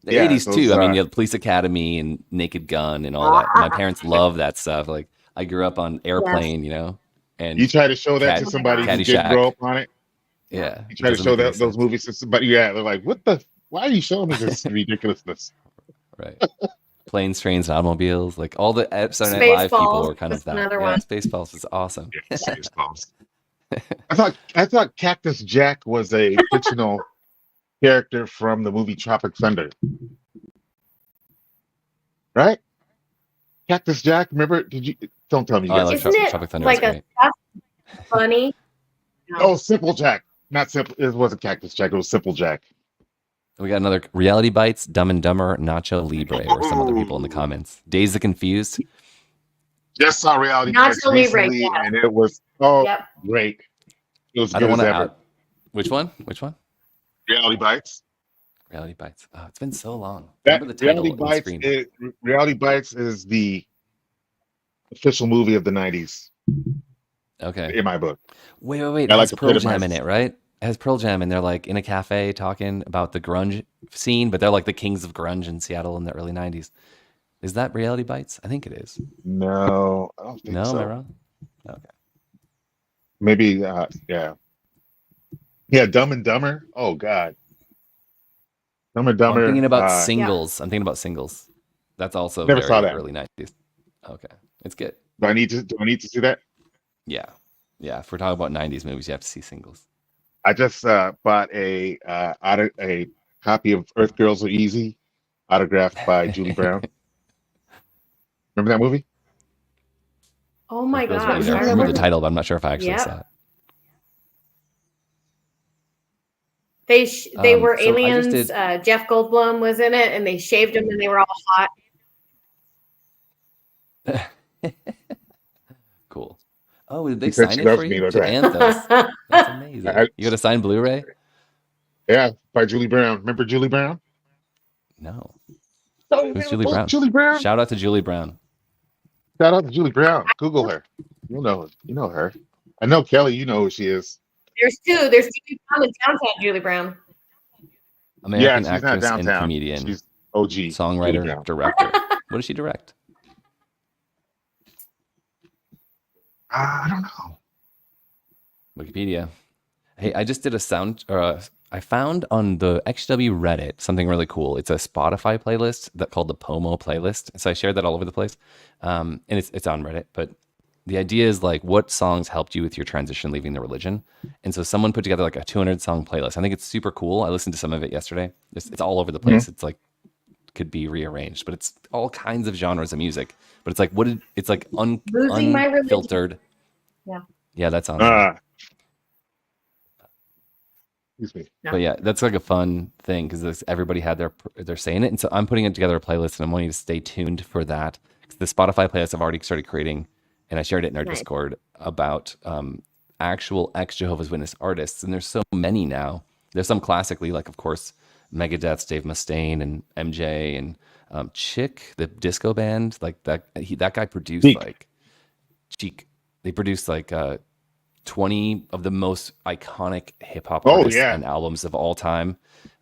Speaker 1: the
Speaker 2: yeah,
Speaker 1: 80s
Speaker 2: those
Speaker 1: too. I mean, you had Police Academy and Naked Gun and all that. My parents love that stuff. Like I grew up on Airplane, you know, and
Speaker 2: you try to show that to
Speaker 3: Oh my
Speaker 2: somebody who
Speaker 3: gosh.
Speaker 2: didn't
Speaker 1: Caddyshack.
Speaker 2: grow up on it.
Speaker 1: Yeah,
Speaker 2: You
Speaker 1: it
Speaker 2: try to
Speaker 1: doesn't
Speaker 2: show
Speaker 1: make any
Speaker 2: that those
Speaker 1: sense.
Speaker 2: movies to somebody, yeah, they're like, "What the? Why are you showing me this ridiculousness?"
Speaker 1: Right. Planes, Trains, and Automobiles. Like all the Saturday Night Live people were kind of that.
Speaker 3: Another
Speaker 1: Yeah,
Speaker 3: one.
Speaker 1: Spaceballs is awesome.
Speaker 2: Yeah, Spaceballs. I thought Cactus Jack was a fictional character from the movie Tropic Thunder, right? Cactus Jack, remember? Did you? Don't tell me you
Speaker 1: Oh, I
Speaker 2: guys.
Speaker 1: like
Speaker 3: Isn't it
Speaker 1: Tropic Thunder.
Speaker 3: like
Speaker 1: Is
Speaker 3: a
Speaker 1: great.
Speaker 3: that's funny? No.
Speaker 2: Oh, Simple Jack, not Simple. It wasn't Cactus Jack. It was Simple Jack.
Speaker 1: We got another Reality Bites, Dumb and Dumber, Nacho Libre, or some other people in the comments. Days of Confused.
Speaker 2: Just saw Reality
Speaker 3: Nacho
Speaker 2: Bites
Speaker 3: Libre,
Speaker 2: recently,
Speaker 3: yeah.
Speaker 2: and it was
Speaker 3: Yep.
Speaker 2: great. It was
Speaker 1: I
Speaker 2: good
Speaker 1: don't
Speaker 2: as
Speaker 1: want to
Speaker 2: ever.
Speaker 1: out. Which one? Which one?
Speaker 2: Reality Bites.
Speaker 1: Reality Bites. Oh, it's been so long.
Speaker 2: That
Speaker 1: Remember the title
Speaker 2: Reality
Speaker 1: on the
Speaker 2: Bites.
Speaker 1: screen.
Speaker 2: Reality Bites is the official movie of the '90s
Speaker 1: Okay.
Speaker 2: in my book.
Speaker 1: Wait. It
Speaker 2: I
Speaker 1: has
Speaker 2: like to
Speaker 1: Pearl
Speaker 2: put it
Speaker 1: Jam in it, right? It has Pearl Jam, and they're like in a cafe talking about the grunge scene, but they're like the kings of grunge in Seattle in the early 90s. Is that Reality Bites? I think it is.
Speaker 2: No, I don't think
Speaker 1: No,
Speaker 2: so.
Speaker 1: am I wrong? Okay.
Speaker 2: Maybe, yeah. Dumb and Dumber. Oh God, Dumb and
Speaker 1: Oh, I'm
Speaker 2: Dumber.
Speaker 1: thinking about Singles. I'm thinking about Singles. That's also
Speaker 2: Never saw
Speaker 1: very
Speaker 2: that.
Speaker 1: early 90s. Okay. It's good.
Speaker 2: Do I need to see that?
Speaker 1: Yeah. If we're talking about 90s movies, you have to see Singles.
Speaker 2: I just bought a copy of Earth Girls Are Easy, autographed by Julie Brown. Remember that movie?
Speaker 3: Oh my
Speaker 1: Girls Are
Speaker 3: gosh.
Speaker 1: Easy. I
Speaker 3: I
Speaker 1: remember the
Speaker 3: remember
Speaker 1: title, but I'm not sure if I actually saw it.
Speaker 3: they were
Speaker 1: so I just
Speaker 3: aliens.
Speaker 1: did-
Speaker 3: Jeff Goldblum was in it, and they shaved him, and they were all hot.
Speaker 1: Cool. Oh, did they
Speaker 2: She said
Speaker 1: sign
Speaker 2: she
Speaker 1: it
Speaker 2: loves
Speaker 1: for
Speaker 2: me
Speaker 1: you?
Speaker 2: like
Speaker 1: To
Speaker 2: that.
Speaker 1: Anthos. That's amazing. You got a signed Blu-ray?
Speaker 2: Yeah, by Julie Brown. Remember Julie Brown?
Speaker 1: No.
Speaker 2: Oh,
Speaker 1: Who's Julie Brown?
Speaker 2: Julie Brown.
Speaker 1: Shout out to Julie Brown.
Speaker 2: Shout out to Julie Brown. Google her. You know her. I know Kelly. You know who she is.
Speaker 3: There's two. There's Julie Brown and downtown Julie Brown.
Speaker 1: American
Speaker 2: she's not
Speaker 1: actress and
Speaker 2: downtown.
Speaker 1: comedian,
Speaker 2: She's OG.
Speaker 1: songwriter, director. What does she direct?
Speaker 2: I don't know.
Speaker 1: Wikipedia. Hey, I just did a I found on the ExJW Reddit something really cool. It's a Spotify playlist called the Pomo playlist. So I shared that all over the place, and it's on Reddit. But the idea is like, what songs helped you with your transition leaving the religion? And so someone put together like a 200 song playlist. I think it's super cool. I listened to some of it yesterday. It's all over the place.
Speaker 2: Mm-hmm.
Speaker 1: It's like could be rearranged, but it's all kinds of genres of music. But it's like it's like
Speaker 3: Losing my religion.
Speaker 1: unfiltered. Yeah, that's on.
Speaker 2: Excuse me.
Speaker 1: But yeah, that's like a fun thing because everybody had they're saying it, and so I'm putting it together a playlist, and I'm wanting you to stay tuned for that. The Spotify playlist I've already started creating, and I shared it in our Discord about actual ex-Jehovah's Witness artists, and there's so many now. There's some classically, like of course Megadeth's Dave Mustaine and MJ and Chick, the disco band, like that guy produced
Speaker 2: Cheek.
Speaker 1: like Cheek. They produced like 20 of the most iconic hip hop artists and albums of all time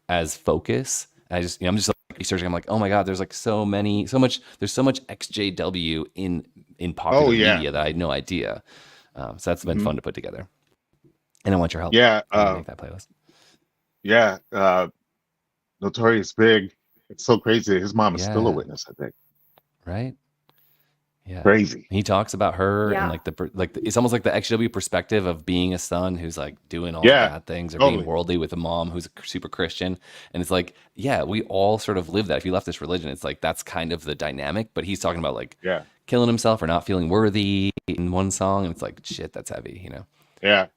Speaker 1: as Focus. And I'm just like researching. I'm like, oh my God, there's like there's so much ExJW in popular media that I had no idea. So that's been fun to put together. And I want your help.
Speaker 2: Yeah.
Speaker 1: Make that playlist.
Speaker 2: Yeah. Notorious Big. It's so crazy. His mom is still a witness, I think.
Speaker 1: Right? Yeah.
Speaker 2: Crazy.
Speaker 1: He talks about her and like it's almost like the ExJW perspective of being a son who's like doing all the bad things or being worldly with a mom who's super Christian. And it's like, yeah, we all sort of live that. If you left this religion, it's like that's kind of the dynamic. But he's talking about like killing himself or not feeling worthy in one song. And it's like, shit, that's heavy, you know?
Speaker 2: Yeah.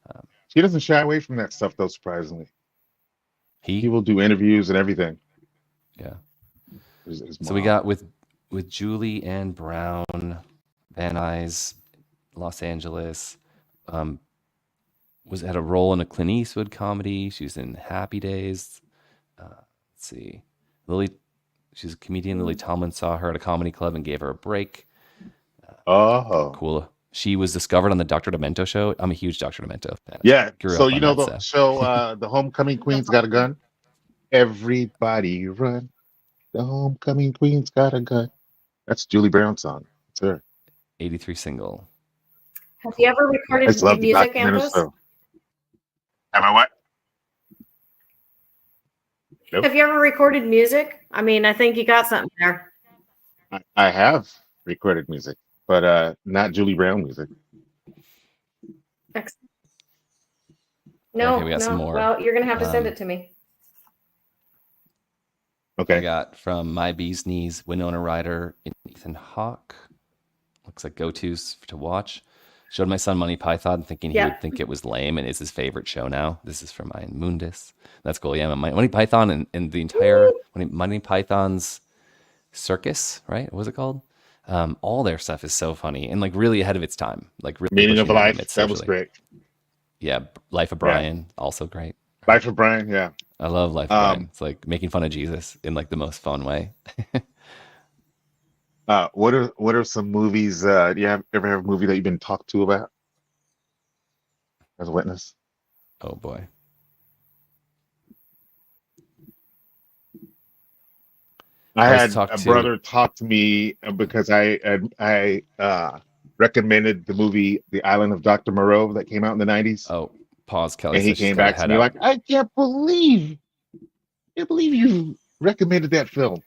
Speaker 2: He doesn't shy away from that stuff though, surprisingly. He will do interviews and everything.
Speaker 1: Yeah.
Speaker 2: His
Speaker 1: So we got with Julie Ann Brown, Van Nuys, Los Angeles, had a role in a Clint Eastwood comedy. She was in Happy Days. Let's see. She's a comedian. Lily Tomlin saw her at a comedy club and gave her a break.
Speaker 2: Oh,
Speaker 1: Cool. She was discovered on the Dr. Demento show. I'm a huge Dr. Demento fan.
Speaker 2: yeah.
Speaker 1: Grew
Speaker 2: So
Speaker 1: up
Speaker 2: you
Speaker 1: on
Speaker 2: know
Speaker 1: that
Speaker 2: the
Speaker 1: stuff.
Speaker 2: show, The Homecoming Queen's Got a Gun. Everybody run. The Homecoming Queen's got a gun. That's Julie Brown's song. It's her.
Speaker 1: 83 single.
Speaker 3: Have you ever
Speaker 2: I
Speaker 3: recorded
Speaker 2: just love the
Speaker 3: music,
Speaker 2: documentary.
Speaker 3: Anthos?
Speaker 2: So. Have I what? Nope.
Speaker 3: Have you ever recorded music? I mean, I think you got something there.
Speaker 2: I have recorded music, but not Julie Brown music.
Speaker 3: Excellent. No,
Speaker 1: Okay, we got
Speaker 3: no.
Speaker 1: some more.
Speaker 3: Well, you're gonna have to send it to me.
Speaker 1: I
Speaker 2: Okay.
Speaker 1: got from My Bee's Knees, Winona Ryder, and Ethan Hawke. Looks like go-tos to watch. Showed my son Monty Python, thinking he would think it was lame, and it's his favorite show now. This is from Ian Mundis. That's cool. Yeah, Monty Python and the entire Monty Python's circus, right? What was it called? All their stuff is so funny and like really ahead of its time. Like really
Speaker 2: Meaning of
Speaker 1: pushing the
Speaker 2: Life.
Speaker 1: limits
Speaker 2: That was
Speaker 1: socially.
Speaker 2: great.
Speaker 1: Yeah, Life of Brian, also great.
Speaker 2: Life of Brian. Yeah.
Speaker 1: I love Life of Brian. It's like making fun of Jesus in like the most fun way.
Speaker 2: What are some movies? Do you ever have a movie that you've been talked to about as a witness?
Speaker 1: Oh boy.
Speaker 2: I had
Speaker 1: talked
Speaker 2: a
Speaker 1: to-
Speaker 2: brother talk to me because I recommended the movie The Island of Dr. Moreau that came out in the 90s.
Speaker 1: Oh, pause, Kelly.
Speaker 2: And he
Speaker 1: says she's
Speaker 2: came
Speaker 1: got her
Speaker 2: back to
Speaker 1: head
Speaker 2: me
Speaker 1: out.
Speaker 2: like, I can't believe you recommended that film.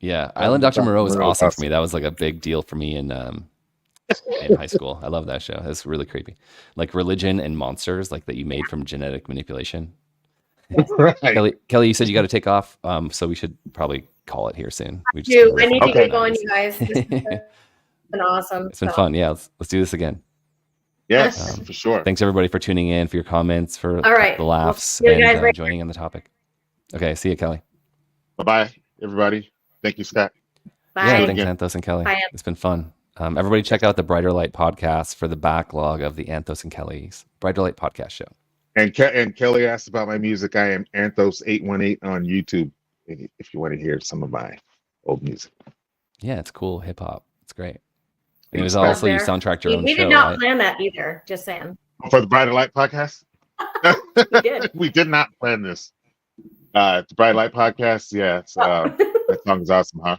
Speaker 1: Yeah, Island Dr. Moreau was
Speaker 2: Moreau
Speaker 1: awesome for me. That was like a big deal for me in high school. I love that show. That's really creepy. Like religion and monsters, like that you made from genetic manipulation.
Speaker 2: Right.
Speaker 1: Kelly, you said you got to take off, so we should probably call it here soon. We just
Speaker 3: I need to
Speaker 2: Okay.
Speaker 3: get going, you guys. This has been awesome.
Speaker 1: It's been fun. Yeah, let's do this again.
Speaker 2: Yes, for sure.
Speaker 1: Thanks everybody for tuning in, for your comments, for
Speaker 3: All right.
Speaker 1: the laughs,
Speaker 3: Well, see you guys
Speaker 1: and
Speaker 3: later.
Speaker 1: joining on the topic. Okay, see you, Kelly.
Speaker 2: Bye-bye, everybody. Thank you, Scott.
Speaker 3: Bye.
Speaker 1: Yeah,
Speaker 2: Bye.
Speaker 1: thanks, Anthos and Kelly.
Speaker 3: Bye.
Speaker 1: It's been fun. Everybody check out the Brighter Light podcast for the backlog of the Anthos and Kelly's Brighter Light podcast show.
Speaker 2: And Kelly asked about my music. I am Anthos818 on YouTube if you want to hear some of my old music.
Speaker 1: Yeah, it's cool hip hop. It's great. And it was
Speaker 2: Thanks,
Speaker 1: also you
Speaker 3: There.
Speaker 1: soundtracked your own
Speaker 3: We
Speaker 1: show,
Speaker 3: did not
Speaker 1: right?
Speaker 3: plan that either. Just saying.
Speaker 2: For the Brighter Light podcast?
Speaker 3: We did.
Speaker 2: We did not plan this. The Bright Light podcast, yeah. That song is awesome, huh?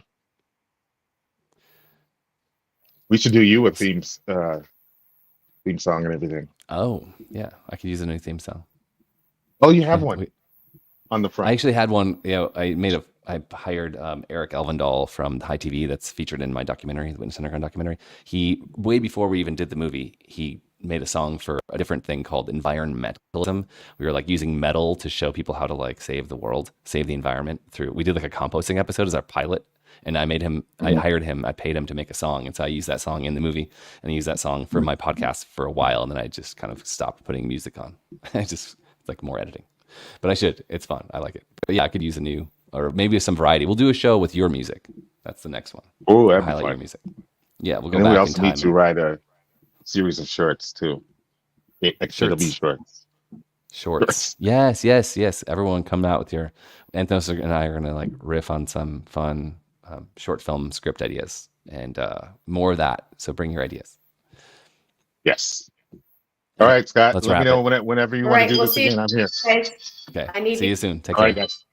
Speaker 2: We should do you a theme song and everything.
Speaker 1: Oh, yeah. I could use a new theme song.
Speaker 2: Oh, you have one on the
Speaker 1: I
Speaker 2: front.
Speaker 1: actually had one. I hired Eric Elvendahl from High TV that's featured in my documentary, the Witness Underground documentary. He, way before we even did the movie, he made a song for a different thing called environmentalism. We were like using metal to show people how to like save the world, save the environment we did like a composting episode as our pilot. And I hired him, I paid him to make a song. And so I used that song in the movie and I used that song for my podcast for a while. And then I just kind of stopped putting music on. It's like more editing, but I should, it's fun. I like it. But yeah, I could use a new, or maybe some variety. We'll do a show with your music. That's the next one.
Speaker 2: Oh, that'd be
Speaker 1: Highlight your
Speaker 2: fun.
Speaker 1: music. Yeah, we'll go
Speaker 2: And then
Speaker 1: back
Speaker 2: we
Speaker 1: in
Speaker 2: also
Speaker 1: time.
Speaker 2: need to write a series of shorts too. ExJW shorts.
Speaker 1: Shorts. Yes. Everyone come out with your, Anthos and I are going to like riff on some fun short film script ideas and more of that. So bring your ideas.
Speaker 2: Yes. All right, Scott.
Speaker 1: Let's
Speaker 2: Let me
Speaker 1: wrap
Speaker 2: know whenever you
Speaker 3: All
Speaker 2: want
Speaker 3: right,
Speaker 2: to do
Speaker 3: we'll
Speaker 2: this
Speaker 3: see you
Speaker 2: again. I'm here.
Speaker 3: guys.
Speaker 1: Okay.
Speaker 3: I need
Speaker 1: See
Speaker 3: you.
Speaker 1: you soon. Take
Speaker 2: All
Speaker 1: care.
Speaker 2: right, guys.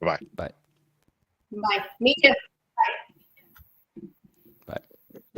Speaker 2: Bye-bye.
Speaker 1: Bye.
Speaker 3: Bye. Me too.